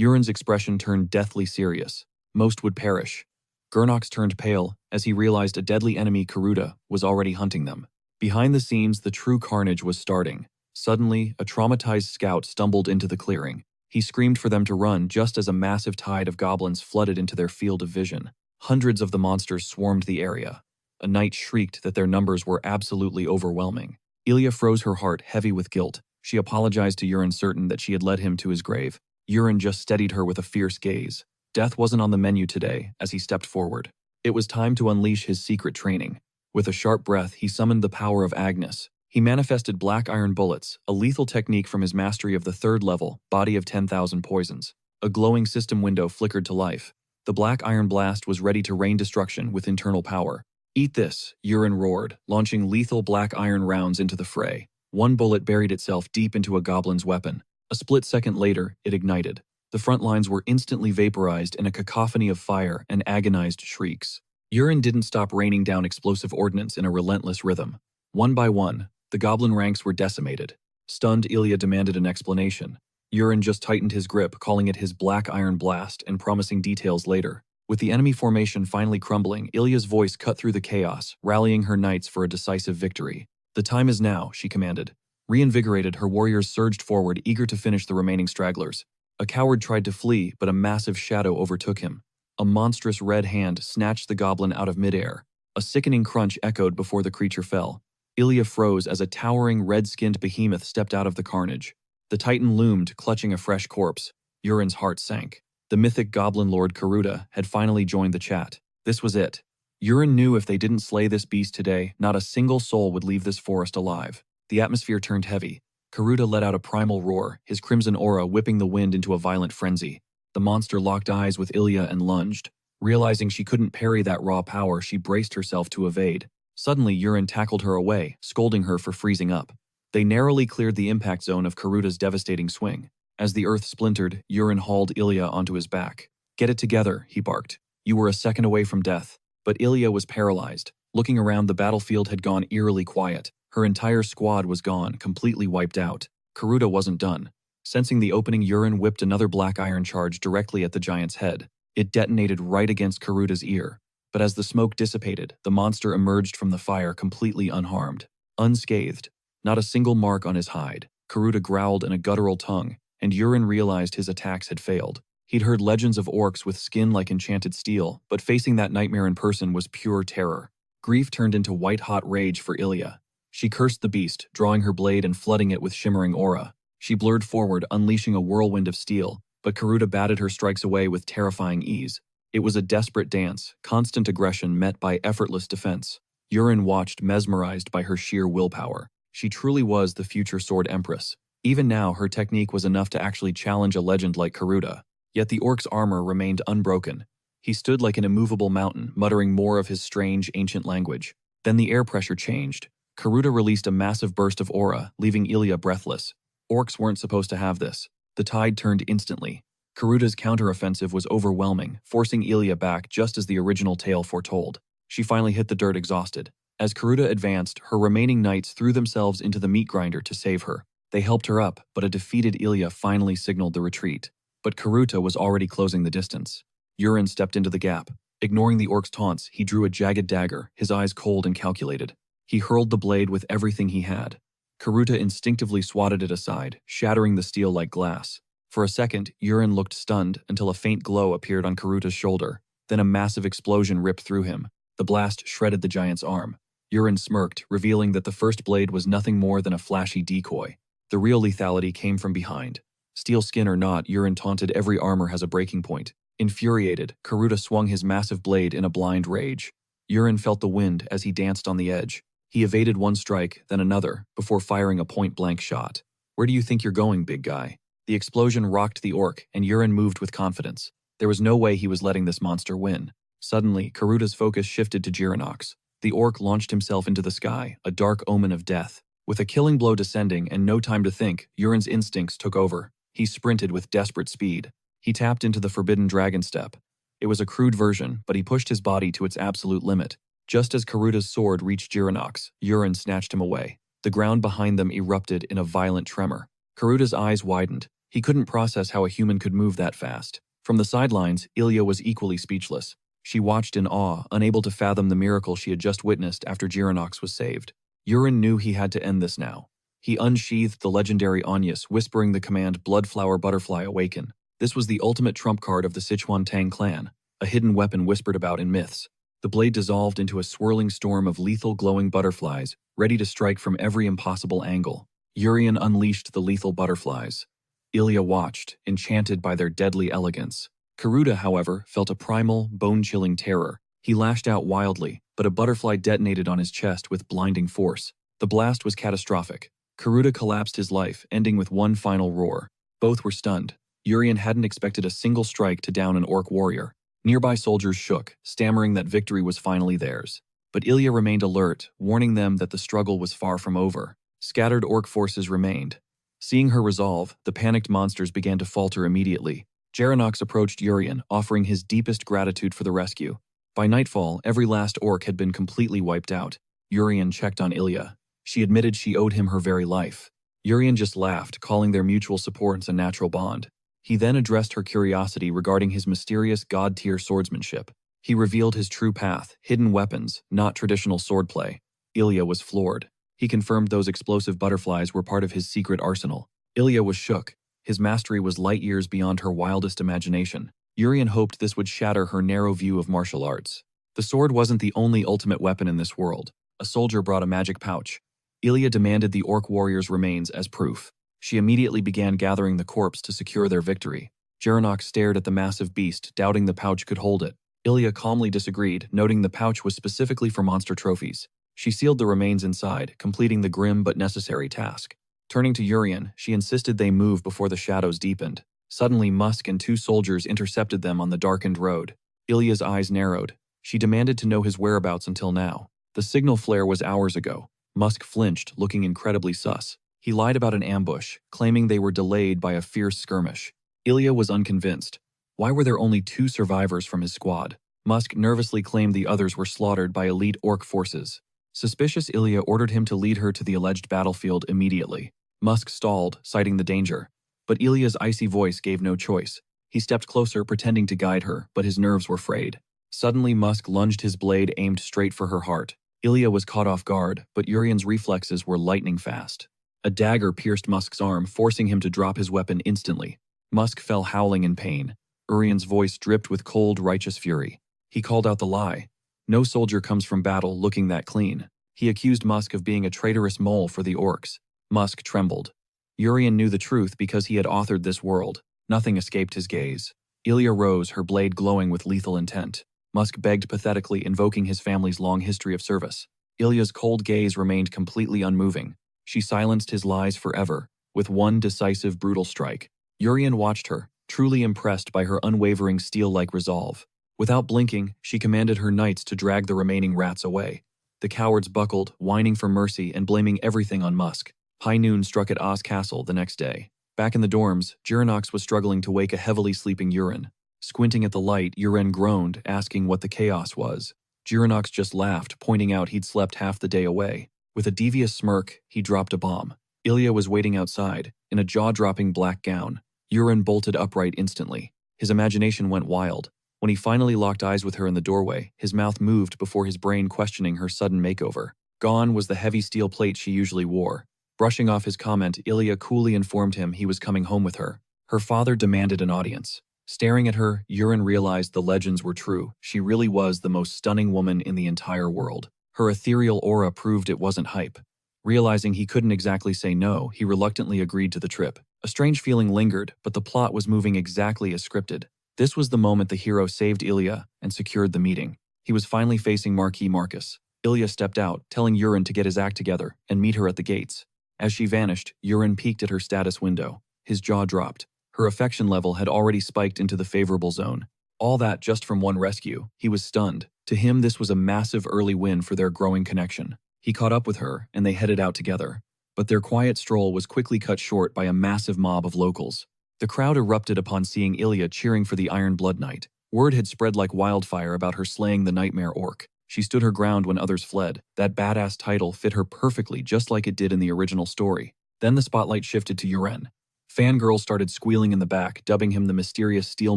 Urin's expression turned deathly serious. Most would perish. Gurnox turned pale as he realized a deadly enemy, Karuta, was already hunting them. Behind the scenes, the true carnage was starting. Suddenly, a traumatized scout stumbled into the clearing. He screamed for them to run just as a massive tide of goblins flooded into their field of vision. Hundreds of the monsters swarmed the area. A knight shrieked that their numbers were absolutely overwhelming. Ilya froze her heart, heavy with guilt. She apologized to Urin, certain that she had led him to his grave. Urin just steadied her with a fierce gaze. Death wasn't on the menu today as he stepped forward. It was time to unleash his secret training. With a sharp breath, he summoned the power of Agnes. He manifested black iron bullets, a lethal technique from his mastery of the third level, body of 10,000 poisons. A glowing system window flickered to life. The black iron blast was ready to rain destruction with internal power. Eat this, Urin roared, launching lethal black iron rounds into the fray. One bullet buried itself deep into a goblin's weapon. A split second later, it ignited. The front lines were instantly vaporized in a cacophony of fire and agonized shrieks. Urin didn't stop raining down explosive ordnance in a relentless rhythm. One by one, the goblin ranks were decimated. Stunned, Ilya demanded an explanation. Urin just tightened his grip, calling it his black iron blast and promising details later. With the enemy formation finally crumbling, Ilya's voice cut through the chaos, rallying her knights for a decisive victory. The time is now, she commanded. Reinvigorated, her warriors surged forward, eager to finish the remaining stragglers. A coward tried to flee, but a massive shadow overtook him. A monstrous red hand snatched the goblin out of midair. A sickening crunch echoed before the creature fell. Ilya froze as a towering red-skinned behemoth stepped out of the carnage. The titan loomed, clutching a fresh corpse. Urin's heart sank. The mythic goblin lord Karuta had finally joined the chat. This was it. Urin knew if they didn't slay this beast today, not a single soul would leave this forest alive. The atmosphere turned heavy. Karuta let out a primal roar, his crimson aura whipping the wind into a violent frenzy. The monster locked eyes with Ilya and lunged. Realizing she couldn't parry that raw power, she braced herself to evade. Suddenly, Urin tackled her away, scolding her for freezing up. They narrowly cleared the impact zone of Karuta's devastating swing. As the earth splintered, Urin hauled Ilya onto his back. "Get it together," he barked. "You were a second away from death." But Ilya was paralyzed. Looking around, the battlefield had gone eerily quiet. Her entire squad was gone, completely wiped out. Karuta wasn't done. Sensing the opening, Urin whipped another black iron charge directly at the giant's head. It detonated right against Karuta's ear. But as the smoke dissipated, the monster emerged from the fire completely unharmed. Unscathed. Not a single mark on his hide. Karuta growled in a guttural tongue, and Urin realized his attacks had failed. He'd heard legends of orcs with skin like enchanted steel, but facing that nightmare in person was pure terror. Grief turned into white-hot rage for Ilya. She cursed the beast, drawing her blade and flooding it with shimmering aura. She blurred forward, unleashing a whirlwind of steel, but Karuta batted her strikes away with terrifying ease. It was a desperate dance, constant aggression met by effortless defense. Urin watched, mesmerized by her sheer willpower. She truly was the future Sword Empress. Even now, her technique was enough to actually challenge a legend like Karuta. Yet the orc's armor remained unbroken. He stood like an immovable mountain, muttering more of his strange, ancient language. Then the air pressure changed. Karuta released a massive burst of aura, leaving Ilya breathless. Orcs weren't supposed to have this. The tide turned instantly. Karuta's counteroffensive was overwhelming, forcing Ilya back just as the original tale foretold. She finally hit the dirt exhausted. As Karuta advanced, her remaining knights threw themselves into the meat grinder to save her. They helped her up, but a defeated Ilya finally signaled the retreat. But Karuta was already closing the distance. Urin stepped into the gap. Ignoring the orc's taunts, he drew a jagged dagger, his eyes cold and calculated. He hurled the blade with everything he had. Karuta instinctively swatted it aside, shattering the steel like glass. For a second, Urin looked stunned until a faint glow appeared on Karuta's shoulder. Then a massive explosion ripped through him. The blast shredded the giant's arm. Urin smirked, revealing that the first blade was nothing more than a flashy decoy. The real lethality came from behind. Steel skin or not, Urin taunted every armor has a breaking point. Infuriated, Karuta swung his massive blade in a blind rage. Urin felt the wind as he danced on the edge. He evaded one strike, then another, before firing a point-blank shot. "Where do you think you're going, big guy?" The explosion rocked the orc, and Urin moved with confidence. There was no way he was letting this monster win. Suddenly, Karuta's focus shifted to Girinox. The orc launched himself into the sky, a dark omen of death. With a killing blow descending and no time to think, Urin's instincts took over. He sprinted with desperate speed. He tapped into the forbidden dragon step. It was a crude version, but he pushed his body to its absolute limit. Just as Karuta's sword reached Girinox, Urin snatched him away. The ground behind them erupted in a violent tremor. Karuta's eyes widened. He couldn't process how a human could move that fast. From the sidelines, Ilya was equally speechless. She watched in awe, unable to fathom the miracle she had just witnessed after Girinox was saved. Urin knew he had to end this now. He unsheathed the legendary Agnes, whispering the command Bloodflower Butterfly Awaken. This was the ultimate trump card of the Sichuan Tang clan, a hidden weapon whispered about in myths. The blade dissolved into a swirling storm of lethal glowing butterflies, ready to strike from every impossible angle. Urien unleashed the lethal butterflies. Ilya watched, enchanted by their deadly elegance. Karuta, however, felt a primal, bone-chilling terror. He lashed out wildly, but a butterfly detonated on his chest with blinding force. The blast was catastrophic. Karuta collapsed his life, ending with one final roar. Both were stunned. Urien hadn't expected a single strike to down an orc warrior. Nearby soldiers shook, stammering that victory was finally theirs. But Ilya remained alert, warning them that the struggle was far from over. Scattered orc forces remained. Seeing her resolve, the panicked monsters began to falter immediately. Girinox approached Urien, offering his deepest gratitude for the rescue. By nightfall, every last orc had been completely wiped out. Urien checked on Ilya. She admitted she owed him her very life. Urien just laughed, calling their mutual support a natural bond. He then addressed her curiosity regarding his mysterious god-tier swordsmanship. He revealed his true path, hidden weapons, not traditional swordplay. Ilya was floored. He confirmed those explosive butterflies were part of his secret arsenal. Ilya was shook. His mastery was light years beyond her wildest imagination. Urien hoped this would shatter her narrow view of martial arts. The sword wasn't the only ultimate weapon in this world. A soldier brought a magic pouch. Ilya demanded the orc warrior's remains as proof. She immediately began gathering the corpse to secure their victory. Girinox stared at the massive beast, doubting the pouch could hold it. Ilya calmly disagreed, noting the pouch was specifically for monster trophies. She sealed the remains inside, completing the grim but necessary task. Turning to Urien, she insisted they move before the shadows deepened. Suddenly, Musk and two soldiers intercepted them on the darkened road. Ilya's eyes narrowed. She demanded to know his whereabouts until now. The signal flare was hours ago. Musk flinched, looking incredibly sus. He lied about an ambush, claiming they were delayed by a fierce skirmish. Ilya was unconvinced. Why were there only 2 survivors from his squad? Musk nervously claimed the others were slaughtered by elite orc forces. Suspicious, Ilya ordered him to lead her to the alleged battlefield immediately. Musk stalled, citing the danger. But Ilya's icy voice gave no choice. He stepped closer, pretending to guide her, but his nerves were frayed. Suddenly, Musk lunged his blade aimed straight for her heart. Ilya was caught off guard, but Urien's reflexes were lightning fast. A dagger pierced Musk's arm, forcing him to drop his weapon instantly. Musk fell howling in pain. Urien's voice dripped with cold, righteous fury. He called out the lie. No soldier comes from battle looking that clean. He accused Musk of being a traitorous mole for the orcs. Musk trembled. Urien knew the truth because he had authored this world. Nothing escaped his gaze. Ilya rose, her blade glowing with lethal intent. Musk begged pathetically, invoking his family's long history of service. Ilya's cold gaze remained completely unmoving. She silenced his lies forever, with one decisive, brutal strike. Urien watched her, truly impressed by her unwavering steel-like resolve. Without blinking, she commanded her knights to drag the remaining rats away. The cowards buckled, whining for mercy and blaming everything on Musk. High noon struck at Oz Castle the next day. Back in the dorms, Girinox was struggling to wake a heavily sleeping Urien. Squinting at the light, Urien groaned, asking what the chaos was. Girinox just laughed, pointing out he'd slept half the day away. With a devious smirk, he dropped a bomb. Ilya was waiting outside, in a jaw-dropping black gown. Urien bolted upright instantly. His imagination went wild. When he finally locked eyes with her in the doorway, his mouth moved before his brain questioning her sudden makeover. Gone was the heavy steel plate she usually wore. Brushing off his comment, Ilya coolly informed him he was coming home with her. Her father demanded an audience. Staring at her, Yurin realized the legends were true. She really was the most stunning woman in the entire world. Her ethereal aura proved it wasn't hype. Realizing he couldn't exactly say no, he reluctantly agreed to the trip. A strange feeling lingered, but the plot was moving exactly as scripted. This was the moment the hero saved Ilya and secured the meeting. He was finally facing Marquis Marcus. Ilya stepped out, telling Yurin to get his act together and meet her at the gates. As she vanished, Yurin peeked at her status window. His jaw dropped. Her affection level had already spiked into the favorable zone. All that just from one rescue. He was stunned. To him, this was a massive early win for their growing connection. He caught up with her, and they headed out together. But their quiet stroll was quickly cut short by a massive mob of locals. The crowd erupted upon seeing Ilya cheering for the Iron Blood Knight. Word had spread like wildfire about her slaying the nightmare orc. She stood her ground when others fled. That badass title fit her perfectly, just like it did in the original story. Then the spotlight shifted to Yuren. Fangirls started squealing in the back, dubbing him the mysterious steel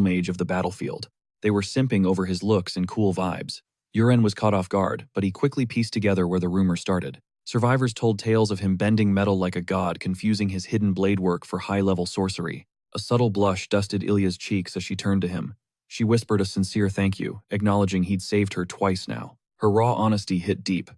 mage of the battlefield. They were simping over his looks and cool vibes. Yuren was caught off guard, but he quickly pieced together where the rumor started. Survivors told tales of him bending metal like a god, confusing his hidden blade work for high-level sorcery. A subtle blush dusted Ilya's cheeks as she turned to him. She whispered a sincere thank you, acknowledging he'd saved her twice now. Her raw honesty hit deep.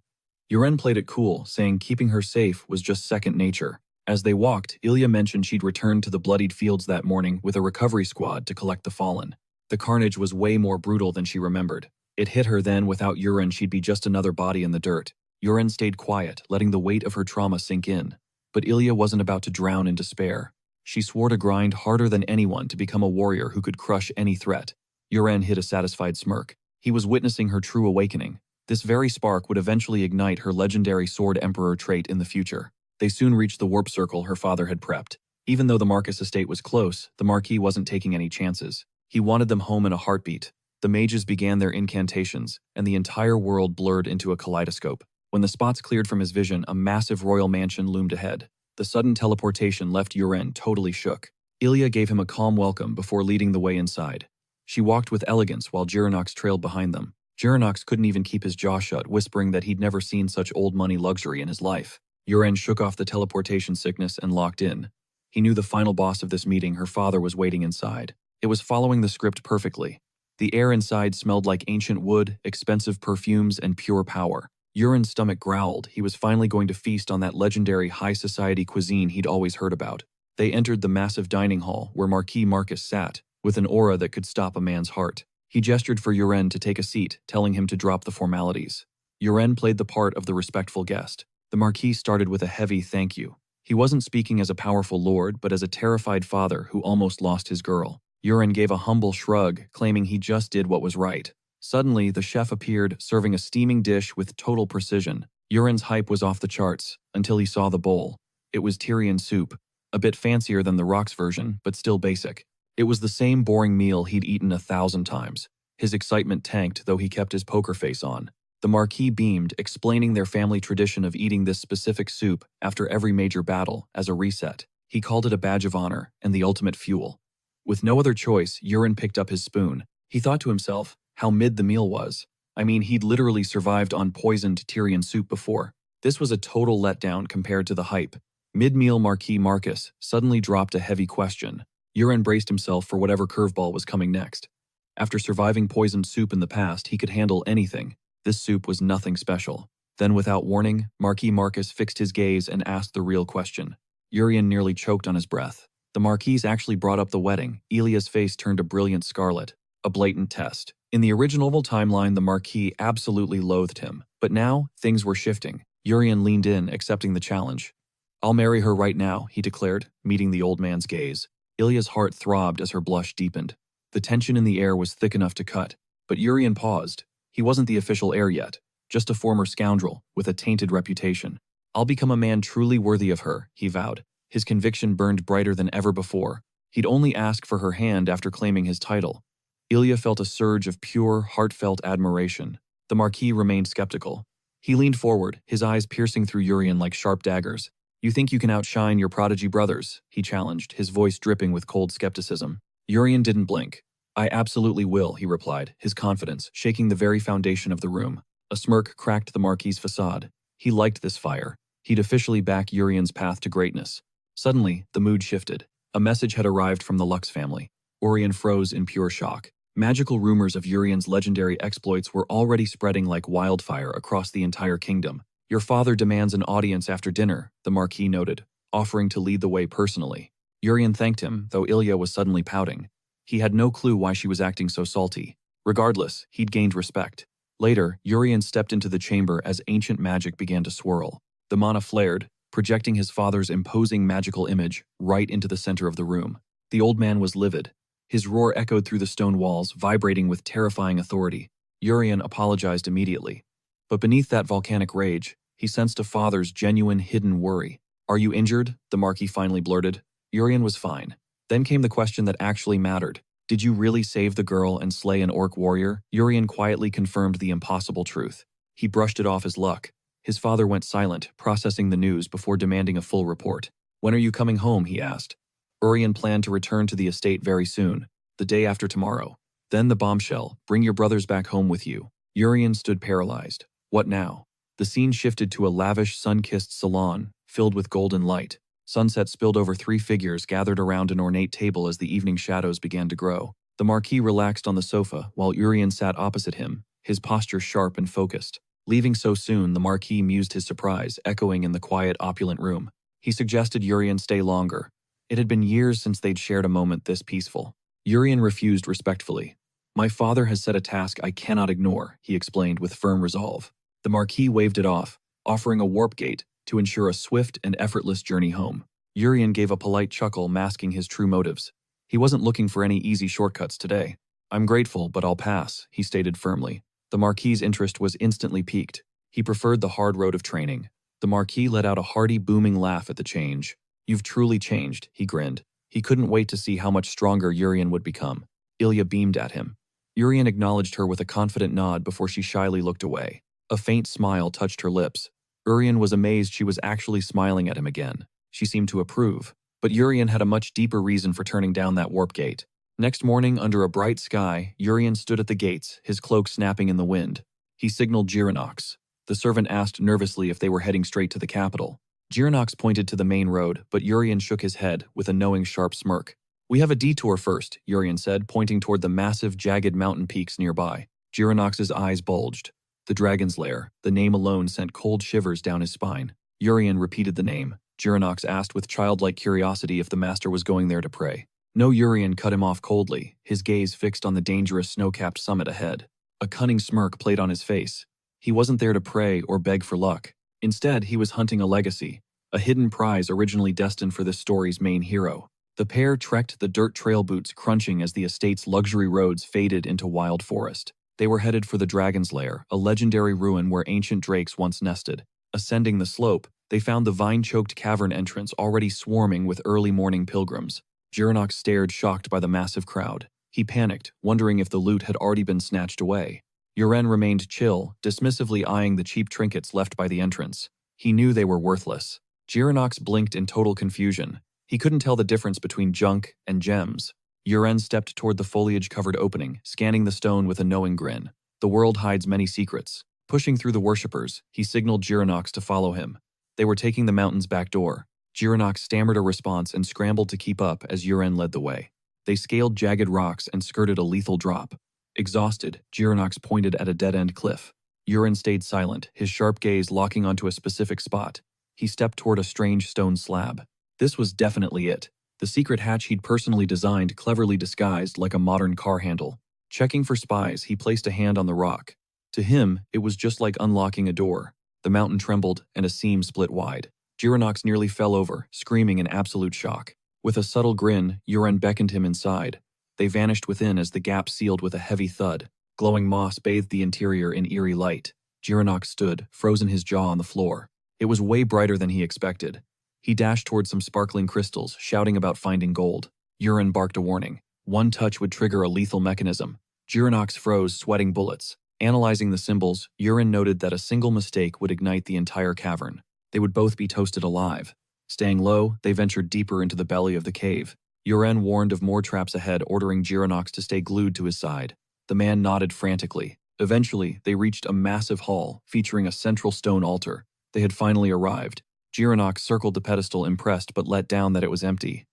Yuren played it cool, saying keeping her safe was just second nature. As they walked, Ilya mentioned she'd returned to the bloodied fields that morning with a recovery squad to collect the fallen. The carnage was way more brutal than she remembered. It hit her then without Yuren she'd be just another body in the dirt. Yuren stayed quiet, letting the weight of her trauma sink in. But Ilya wasn't about to drown in despair. She swore to grind harder than anyone to become a warrior who could crush any threat. Yuren hid a satisfied smirk. He was witnessing her true awakening. This very spark would eventually ignite her legendary Sword Emperor trait in the future. They soon reached the warp circle her father had prepped. Even though the Marcus estate was close, the Marquis wasn't taking any chances. He wanted them home in a heartbeat. The mages began their incantations, and the entire world blurred into a kaleidoscope. When the spots cleared from his vision, a massive royal mansion loomed ahead. The sudden teleportation left Yuren totally shook. Ilya gave him a calm welcome before leading the way inside. She walked with elegance while Girinox trailed behind them. Girinox couldn't even keep his jaw shut, whispering that he'd never seen such old money luxury in his life. Yuren shook off the teleportation sickness and locked in. He knew the final boss of this meeting, her father, was waiting inside. It was following the script perfectly. The air inside smelled like ancient wood, expensive perfumes, and pure power. Yuren's stomach growled. He was finally going to feast on that legendary high society cuisine he'd always heard about. They entered the massive dining hall where Marquis Marcus sat, with an aura that could stop a man's heart. He gestured for Yuren to take a seat, telling him to drop the formalities. Yuren played the part of the respectful guest. The Marquis started with a heavy thank you. He wasn't speaking as a powerful lord, but as a terrified father who almost lost his girl. Yuren gave a humble shrug, claiming he just did what was right. Suddenly, the chef appeared, serving a steaming dish with total precision. Yuren's hype was off the charts, until he saw the bowl. It was Tyrian soup, a bit fancier than the Rocks version, but still basic. It was the same boring meal he'd eaten 1,000 times. His excitement tanked, though he kept his poker face on. The Marquis beamed, explaining their family tradition of eating this specific soup after every major battle as a reset. He called it a badge of honor and the ultimate fuel. With no other choice, Yuren picked up his spoon. He thought to himself how mid the meal was. I mean, he'd literally survived on poisoned Tyrian soup before. This was a total letdown compared to the hype. Mid-meal Marquis Marcus suddenly dropped a heavy question. Yuren braced himself for whatever curveball was coming next. After surviving poisoned soup in the past, he could handle anything. This soup was nothing special. Then, without warning, Marquis Marcus fixed his gaze and asked the real question. Yuren nearly choked on his breath. The Marquis actually brought up the wedding. Ilya's face turned a brilliant scarlet. A blatant test. In the original timeline, the Marquis absolutely loathed him. But now, things were shifting. Yuren leaned in, accepting the challenge. "I'll marry her right now," he declared, meeting the old man's gaze. Ilya's heart throbbed as her blush deepened. The tension in the air was thick enough to cut. But Yuren paused. He wasn't the official heir yet, just a former scoundrel with a tainted reputation. "I'll become a man truly worthy of her," he vowed. His conviction burned brighter than ever before. He'd only ask for her hand after claiming his title. Ilya felt a surge of pure, heartfelt admiration. The Marquis remained skeptical. He leaned forward, his eyes piercing through Yuren like sharp daggers. "You think you can outshine your prodigy brothers?" he challenged, his voice dripping with cold skepticism. Yuren didn't blink. I absolutely will, he replied, his confidence shaking the very foundation of the room. A smirk cracked the Marquis's facade. He liked this fire. He'd officially back Urian's path to greatness. Suddenly, the mood shifted. A message had arrived from the Lux family. Urian froze in pure shock. Magical rumors of Urian's legendary exploits were already spreading like wildfire across the entire kingdom. Your father demands an audience after dinner, the Marquis noted, offering to lead the way personally. Urian thanked him, though Ilya was suddenly pouting. He had no clue why she was acting so salty. Regardless, he'd gained respect. Later, Urian stepped into the chamber as ancient magic began to swirl. The mana flared, projecting his father's imposing magical image right into the center of the room. The old man was livid. His roar echoed through the stone walls, vibrating with terrifying authority. Urian apologized immediately. But beneath that volcanic rage, he sensed a father's genuine hidden worry. Are you injured? The Marquis finally blurted. Urian was fine. Then came the question that actually mattered. Did you really save the girl and slay an orc warrior? Urian quietly confirmed the impossible truth. He brushed it off as luck. His father went silent, processing the news before demanding a full report. When are you coming home? He asked. Urian planned to return to the estate very soon, the day after tomorrow. Then the bombshell, bring your brothers back home with you. Urian stood paralyzed. What now? The scene shifted to a lavish, sun-kissed salon, filled with golden light. Sunset spilled over 3 figures gathered around an ornate table as the evening shadows began to grow. The Marquis relaxed on the sofa while Urian sat opposite him, his posture sharp and focused. Leaving so soon, the Marquis mused his surprise, echoing in the quiet, opulent room. He suggested Urian stay longer. It had been years since they'd shared a moment this peaceful. Urian refused respectfully. My father has set a task I cannot ignore, he explained with firm resolve. The Marquis waved it off, offering a warp gate to ensure a swift and effortless journey home. Urian gave a polite chuckle, masking his true motives. He wasn't looking for any easy shortcuts today. I'm grateful, but I'll pass, he stated firmly. The Marquis's interest was instantly piqued. He preferred the hard road of training. The Marquis let out a hearty, booming laugh at the change. You've truly changed, he grinned. He couldn't wait to see how much stronger Urian would become. Ilya beamed at him. Urian acknowledged her with a confident nod before she shyly looked away. A faint smile touched her lips. Urian was amazed she was actually smiling at him again. She seemed to approve. But Urian had a much deeper reason for turning down that warp gate. Next morning, under a bright sky, Urian stood at the gates, his cloak snapping in the wind. He signaled Girinox. The servant asked nervously if they were heading straight to the capital. Girinox pointed to the main road, but Urian shook his head with a knowing, sharp smirk. We have a detour first, Urian said, pointing toward the massive, jagged mountain peaks nearby. Girinox's eyes bulged. The Dragon's Lair. The name alone sent cold shivers down his spine. Urian repeated the name. Girinox asked with childlike curiosity if the master was going there to pray. No, Urian cut him off coldly, his gaze fixed on the dangerous snow-capped summit ahead. A cunning smirk played on his face. He wasn't there to pray or beg for luck. Instead, he was hunting a legacy, a hidden prize originally destined for this story's main hero. The pair trekked the dirt trail, boots crunching as the estate's luxury roads faded into wild forest. They were headed for the Dragon's Lair, a legendary ruin where ancient drakes once nested. Ascending the slope, they found the vine-choked cavern entrance already swarming with early morning pilgrims. Girinox stared, shocked by the massive crowd. He panicked, wondering if the loot had already been snatched away. Urian remained chill, dismissively eyeing the cheap trinkets left by the entrance. He knew they were worthless. Girinox blinked in total confusion. He couldn't tell the difference between junk and gems. Urian stepped toward the foliage-covered opening, scanning the stone with a knowing grin. The world hides many secrets. Pushing through the worshippers, he signaled Girinox to follow him. They were taking the mountain's back door. Girinox stammered a response and scrambled to keep up as Urian led the way. They scaled jagged rocks and skirted a lethal drop. Exhausted, Girinox pointed at a dead-end cliff. Urian stayed silent, his sharp gaze locking onto a specific spot. He stepped toward a strange stone slab. This was definitely it. The secret hatch he'd personally designed, cleverly disguised like a modern car handle. Checking for spies, he placed a hand on the rock. To him, it was just like unlocking a door. The mountain trembled, and a seam split wide. Girinox nearly fell over, screaming in absolute shock. With a subtle grin, Urian beckoned him inside. They vanished within as the gap sealed with a heavy thud. Glowing moss bathed the interior in eerie light. Girinox stood, frozen, his jaw on the floor. It was way brighter than he expected. He dashed toward some sparkling crystals, shouting about finding gold. Urian barked a warning. One touch would trigger a lethal mechanism. Girinox froze, sweating bullets. Analyzing the symbols, Urian noted that a single mistake would ignite the entire cavern. They would both be toasted alive. Staying low, they ventured deeper into the belly of the cave. Yuren warned of more traps ahead, ordering Jironox to stay glued to his side. The man nodded frantically. Eventually, they reached a massive hall featuring a central stone altar. They had finally arrived. Jironox circled the pedestal, impressed but let down that it was empty.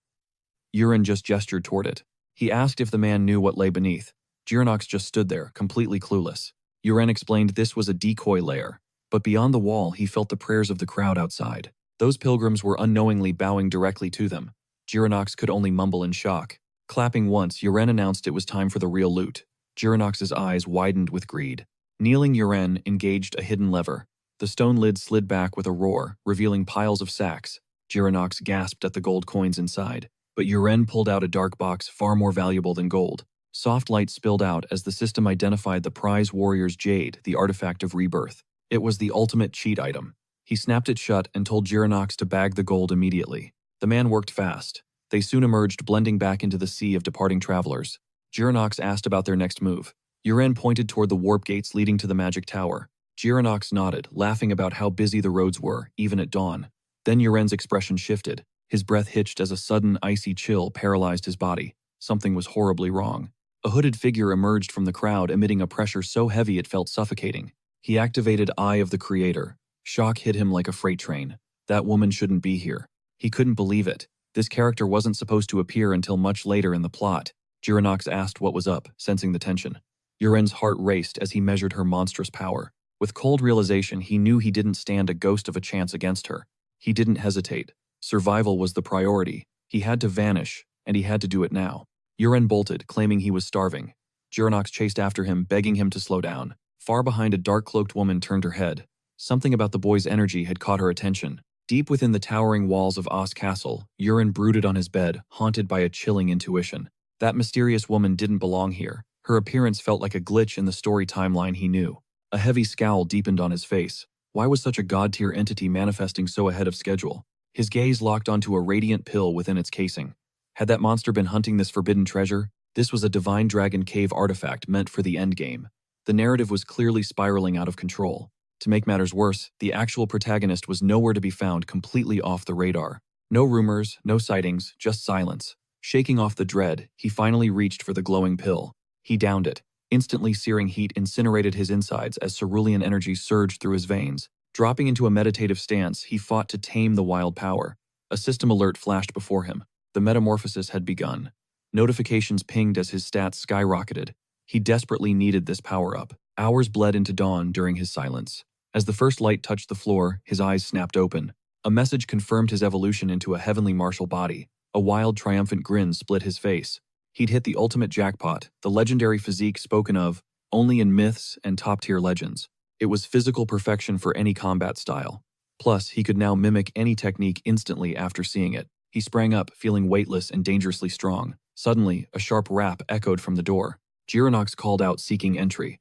Yuren just gestured toward it. He asked if the man knew what lay beneath. Jironox just stood there, completely clueless. Yuren explained this was a decoy lair, but beyond the wall he felt the prayers of the crowd outside. Those pilgrims were unknowingly bowing directly to them. Jironox could only mumble in shock. Clapping once, Yuren announced it was time for the real loot. Jironox's eyes widened with greed. Kneeling, Yuren engaged a hidden lever. The stone lid slid back with a roar, revealing piles of sacks. Jironox gasped at the gold coins inside, but Yuren pulled out a dark box far more valuable than gold. Soft light spilled out as the system identified the prize warrior's jade, the artifact of rebirth. It was the ultimate cheat item. He snapped it shut and told Jironox to bag the gold immediately. The man worked fast. They soon emerged, blending back into the sea of departing travelers. Jironox asked about their next move. Yuren pointed toward the warp gates leading to the magic tower. Jironox nodded, laughing about how busy the roads were, even at dawn. Then Yuren's expression shifted. His breath hitched as a sudden, icy chill paralyzed his body. Something was horribly wrong. A hooded figure emerged from the crowd, emitting a pressure so heavy it felt suffocating. He activated Eye of the Creator. Shock hit him like a freight train. That woman shouldn't be here. He couldn't believe it. This character wasn't supposed to appear until much later in the plot. Jironox asked what was up, sensing the tension. Yuren's heart raced as he measured her monstrous power. With cold realization, he knew he didn't stand a ghost of a chance against her. He didn't hesitate. Survival was the priority. He had to vanish, and he had to do it now. Yuren bolted, claiming he was starving. Jironox chased after him, begging him to slow down. Far behind, a dark-cloaked woman turned her head. Something about the boy's energy had caught her attention. Deep within the towering walls of Oz Castle, Yuren brooded on his bed, haunted by a chilling intuition. That mysterious woman didn't belong here. Her appearance felt like a glitch in the story timeline he knew. A heavy scowl deepened on his face. Why was such a god-tier entity manifesting so ahead of schedule? His gaze locked onto a radiant pill within its casing. Had that monster been hunting this forbidden treasure? This was a divine dragon cave artifact meant for the endgame. The narrative was clearly spiraling out of control. To make matters worse, the actual protagonist was nowhere to be found, completely off the radar. No rumors, no sightings, just silence. Shaking off the dread, he finally reached for the glowing pill. He downed it. Instantly, searing heat incinerated his insides as cerulean energy surged through his veins. Dropping into a meditative stance, he fought to tame the wild power. A system alert flashed before him. The metamorphosis had begun. Notifications pinged as his stats skyrocketed. He desperately needed this power-up. Hours bled into dawn during his silence. As the first light touched the floor, his eyes snapped open. A message confirmed his evolution into a heavenly martial body. A wild, triumphant grin split his face. He'd hit the ultimate jackpot, the legendary physique spoken of only in myths and top-tier legends. It was physical perfection for any combat style. Plus, he could now mimic any technique instantly after seeing it. He sprang up, feeling weightless and dangerously strong. Suddenly, a sharp rap echoed from the door. Jironox called out, seeking entry.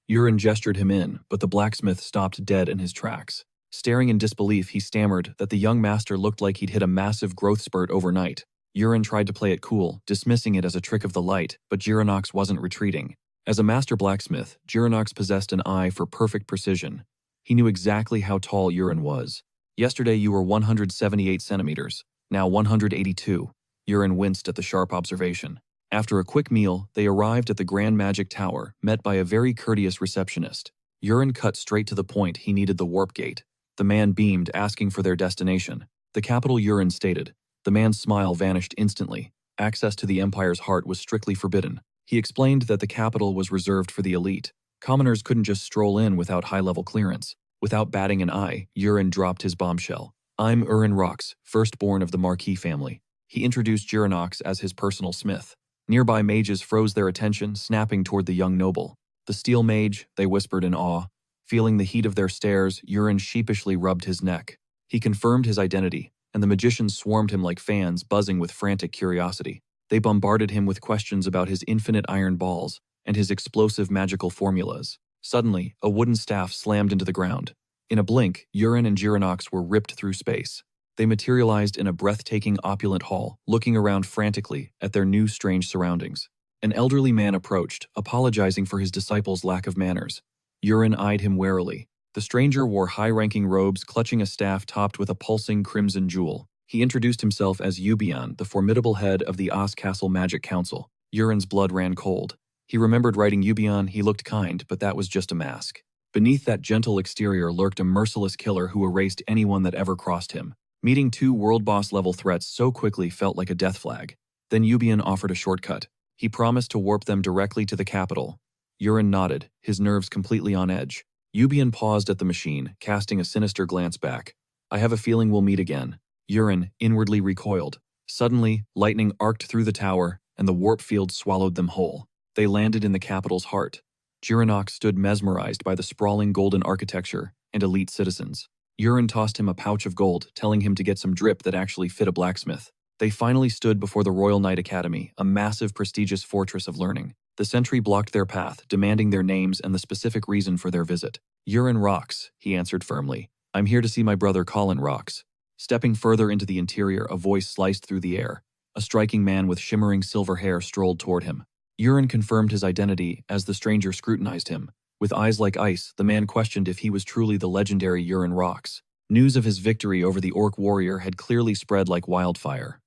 Yuren gestured him in, but the blacksmith stopped dead in his tracks. Staring in disbelief, he stammered that the young master looked like he'd hit a massive growth spurt overnight. Yuren tried to play it cool, dismissing it as a trick of the light, but Jironox wasn't retreating. As a master blacksmith, Jironox possessed an eye for perfect precision. He knew exactly how tall Yuren was. Yesterday you were 178 centimeters, now 182. Yuren winced at the sharp observation. After a quick meal, they arrived at the Grand Magic Tower, met by a very courteous receptionist. Yuren cut straight to the point. He needed the warp gate. The man beamed, asking for their destination. The capital, Yuren stated. The man's smile vanished instantly. Access to the Empire's heart was strictly forbidden. He explained that the capital was reserved for the elite. Commoners couldn't just stroll in without high-level clearance. Without batting an eye, Yuren dropped his bombshell. I'm Urin Rox, firstborn of the Marquis family. He introduced Jironox as his personal smith. Nearby mages froze their attention, snapping toward the young noble. The steel mage, they whispered in awe. Feeling the heat of their stares, Yuren sheepishly rubbed his neck. He confirmed his identity, and the magicians swarmed him like fans, buzzing with frantic curiosity. They bombarded him with questions about his infinite iron balls and his explosive magical formulas. Suddenly, a wooden staff slammed into the ground. In a blink, Yuren and Jironox were ripped through space. They materialized in a breathtaking, opulent hall, looking around frantically at their new, strange surroundings. An elderly man approached, apologizing for his disciple's lack of manners. Yuren eyed him warily. The stranger wore high-ranking robes, clutching a staff topped with a pulsing crimson jewel. He introduced himself as Yubian, the formidable head of the Oz Castle Magic Council. Yurin's blood ran cold. He remembered writing Yubian. He looked kind, but that was just a mask. Beneath that gentle exterior lurked a merciless killer who erased anyone that ever crossed him. Meeting two world boss level threats so quickly felt like a death flag. Then Yubian offered a shortcut. He promised to warp them directly to the capital. Yurin nodded, his nerves completely on edge. Yubian paused at the machine, casting a sinister glance back. I have a feeling we'll meet again. Yurin inwardly recoiled. Suddenly, lightning arced through the tower, and the warp field swallowed them whole. They landed in the capital's heart. Jirinox stood mesmerized by the sprawling golden architecture and elite citizens. Yurin tossed him a pouch of gold, telling him to get some drip that actually fit a blacksmith. They finally stood before the Royal Knight Academy, a massive, prestigious fortress of learning. The sentry blocked their path, demanding their names and the specific reason for their visit. Yurin Rox, he answered firmly. I'm here to see my brother Colin Rox. Stepping further into the interior, a voice sliced through the air. A striking man with shimmering silver hair strolled toward him. Yurin confirmed his identity as the stranger scrutinized him. With eyes like ice, the man questioned if he was truly the legendary Yurin Rox. News of his victory over the orc warrior had clearly spread like wildfire.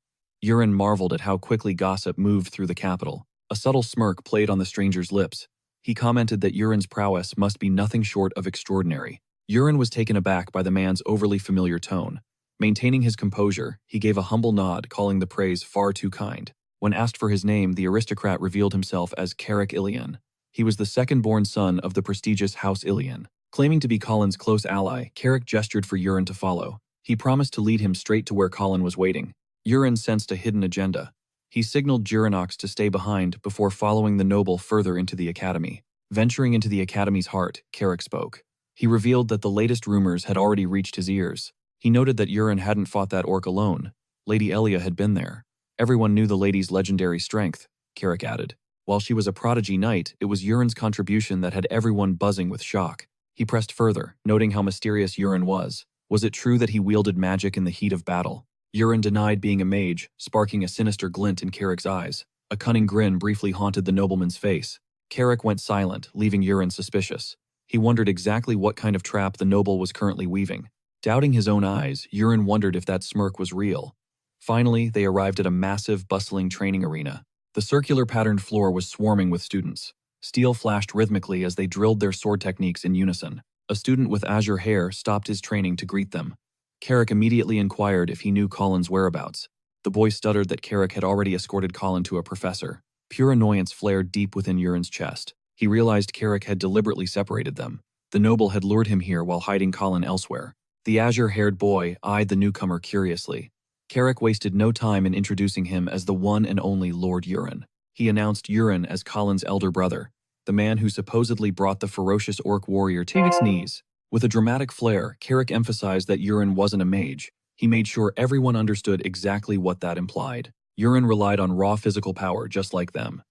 Yurin marveled at how quickly gossip moved through the capital. A subtle smirk played on the stranger's lips. He commented that Yurin's prowess must be nothing short of extraordinary. Yurin was taken aback by the man's overly familiar tone. Maintaining his composure, he gave a humble nod, calling the praise far too kind. When asked for his name, the aristocrat revealed himself as Carrick Ilian. He was the second-born son of the prestigious House Ilian. Claiming to be Colin's close ally, Carrick gestured for Yurin to follow. He promised to lead him straight to where Colin was waiting. Yurin sensed a hidden agenda. He signaled Jirinox to stay behind before following the noble further into the academy. Venturing into the academy's heart, Carrick spoke. He revealed that the latest rumors had already reached his ears. He noted that Yurin hadn't fought that orc alone. Lady Elia had been there. Everyone knew the lady's legendary strength, Carrick added. While she was a prodigy knight, it was Yurin's contribution that had everyone buzzing with shock. He pressed further, noting how mysterious Yurin was. Was it true that he wielded magic in the heat of battle? Yurin denied being a mage, sparking a sinister glint in Carrick's eyes. A cunning grin briefly haunted the nobleman's face. Carrick went silent, leaving Yurin suspicious. He wondered exactly what kind of trap the noble was currently weaving. Doubting his own eyes, Yurin wondered if that smirk was real. Finally, they arrived at a massive, bustling training arena. The circular patterned floor was swarming with students. Steel flashed rhythmically as they drilled their sword techniques in unison. A student with azure hair stopped his training to greet them. Carrick immediately inquired if he knew Colin's whereabouts. The boy stuttered that Carrick had already escorted Colin to a professor. Pure annoyance flared deep within Yurin's chest. He realized Carrick had deliberately separated them. The noble had lured him here while hiding Colin elsewhere. The azure-haired boy eyed the newcomer curiously. Carrick wasted no time in introducing him as the one and only Lord Yurin. He announced Yurin as Colin's elder brother, the man who supposedly brought the ferocious orc warrior to its knees. With a dramatic flair, Carrick emphasized that Yurin wasn't a mage. He made sure everyone understood exactly what that implied. Yurin relied on raw physical power just like them.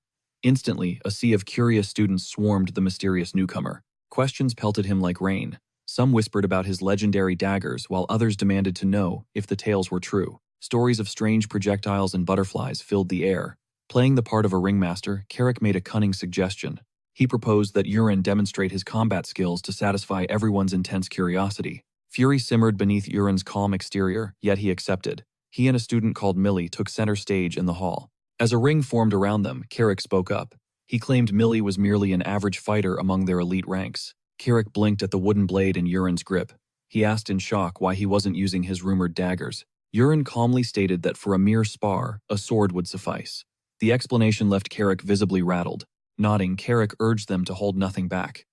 Instantly, a sea of curious students swarmed the mysterious newcomer. Questions pelted him like rain. Some whispered about his legendary daggers, while others demanded to know if the tales were true. Stories of strange projectiles and butterflies filled the air. Playing the part of a ringmaster, Carrick made a cunning suggestion. He proposed that Yurin demonstrate his combat skills to satisfy everyone's intense curiosity. Fury simmered beneath Yurin's calm exterior, yet he accepted. He and a student called Millie took center stage in the hall. As a ring formed around them, Carrick spoke up. He claimed Millie was merely an average fighter among their elite ranks. Carrick blinked at the wooden blade in Yurin's grip. He asked in shock why he wasn't using his rumored daggers. Yurin calmly stated that for a mere spar, a sword would suffice. The explanation left Carrick visibly rattled. Nodding, Carrick urged them to hold nothing back.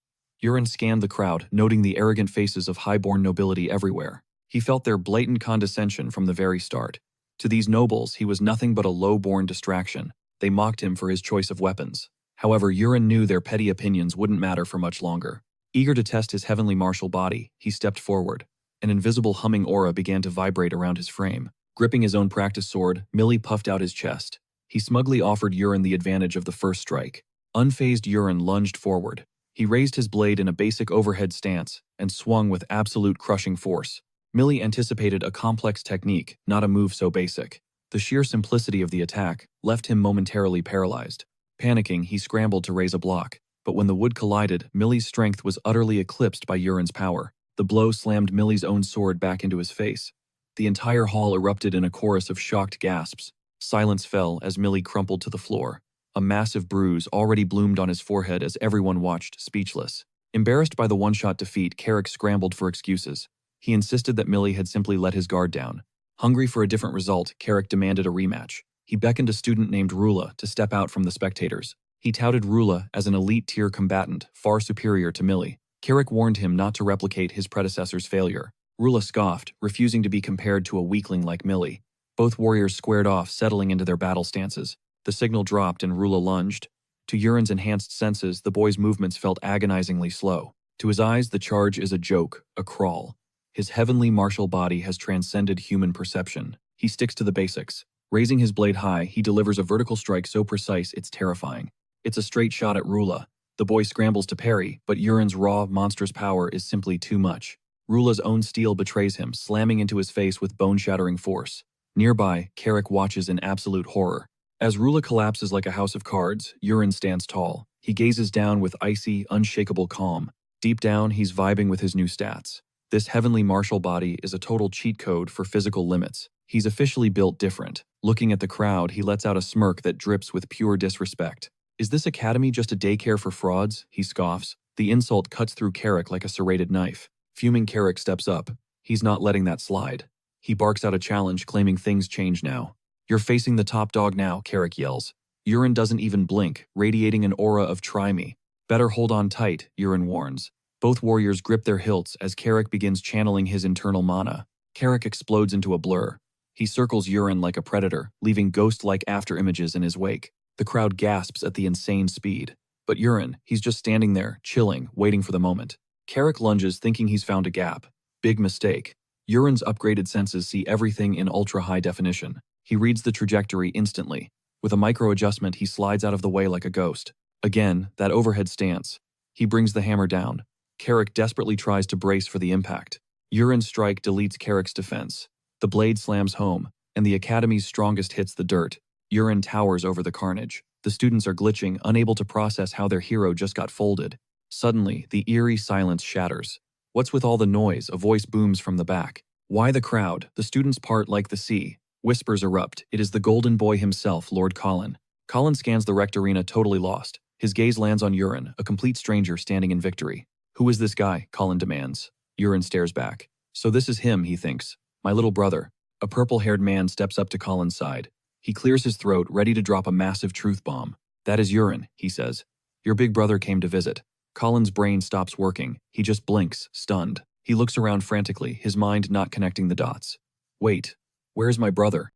Yurin scanned the crowd, noting the arrogant faces of high-born nobility everywhere. He felt their blatant condescension from the very start. To these nobles, he was nothing but a low-born distraction. They mocked him for his choice of weapons. However, Yurin knew their petty opinions wouldn't matter for much longer. Eager to test his heavenly martial body, he stepped forward. An invisible humming aura began to vibrate around his frame. Gripping his own practice sword, Millie puffed out his chest. He smugly offered Yurin the advantage of the first strike. Unfazed, Yurin lunged forward. He raised his blade in a basic overhead stance and swung with absolute crushing force. Millie anticipated a complex technique, not a move so basic. The sheer simplicity of the attack left him momentarily paralyzed. Panicking, he scrambled to raise a block. But when the wood collided, Millie's strength was utterly eclipsed by Yurin's power. The blow slammed Millie's own sword back into his face. The entire hall erupted in a chorus of shocked gasps. Silence fell as Millie crumpled to the floor. A massive bruise already bloomed on his forehead as everyone watched, speechless. Embarrassed by the one-shot defeat, Carrick scrambled for excuses. He insisted that Millie had simply let his guard down. Hungry for a different result, Carrick demanded a rematch. He beckoned a student named Rula to step out from the spectators. He touted Rula as an elite-tier combatant, far superior to Millie. Carrick warned him not to replicate his predecessor's failure. Rula scoffed, refusing to be compared to a weakling like Millie. Both warriors squared off, settling into their battle stances. The signal dropped and Rula lunged. To Urin's enhanced senses, the boy's movements felt agonizingly slow. To his eyes, the charge is a joke, a crawl. His heavenly martial body has transcended human perception. He sticks to the basics. Raising his blade high, he delivers a vertical strike so precise it's terrifying. It's a straight shot at Rula. The boy scrambles to parry, but Urin's raw, monstrous power is simply too much. Rula's own steel betrays him, slamming into his face with bone-shattering force. Nearby, Carrick watches in absolute horror. As Rula collapses like a house of cards, Urin stands tall. He gazes down with icy, unshakable calm. Deep down, he's vibing with his new stats. This heavenly martial body is a total cheat code for physical limits. He's officially built different. Looking at the crowd, he lets out a smirk that drips with pure disrespect. Is this academy just a daycare for frauds? He scoffs. The insult cuts through Carrick like a serrated knife. Fuming, Carrick steps up. He's not letting that slide. He barks out a challenge, claiming things change now. You're facing the top dog now, Carrick yells. Urin doesn't even blink, radiating an aura of try me. Better hold on tight, Urin warns. Both warriors grip their hilts as Carrick begins channeling his internal mana. Carrick explodes into a blur. He circles Urin like a predator, leaving ghost-like afterimages in his wake. The crowd gasps at the insane speed. But Urin, he's just standing there, chilling, waiting for the moment. Carrick lunges, thinking he's found a gap. Big mistake. Urin's upgraded senses see everything in ultra-high definition. He reads the trajectory instantly. With a micro-adjustment, he slides out of the way like a ghost. Again, that overhead stance. He brings the hammer down. Carrick desperately tries to brace for the impact. Urin's strike deletes Carrick's defense. The blade slams home, and the Academy's strongest hits the dirt. Urin towers over the carnage. The students are glitching, unable to process how their hero just got folded. Suddenly, the eerie silence shatters. What's with all the noise? A voice booms from the back. Why the crowd? The students part like the sea. Whispers erupt. It is the golden boy himself, Lord Colin. Colin scans the wrecked arena, totally lost. His gaze lands on Urin, a complete stranger standing in victory. Who is this guy? Colin demands. Urin stares back. So this is him, he thinks. My little brother. A purple-haired man steps up to Colin's side. He clears his throat, ready to drop a massive truth bomb. That is Urin, he says. Your big brother came to visit. Colin's brain stops working. He just blinks, stunned. He looks around frantically, his mind not connecting the dots. Wait, where's my brother?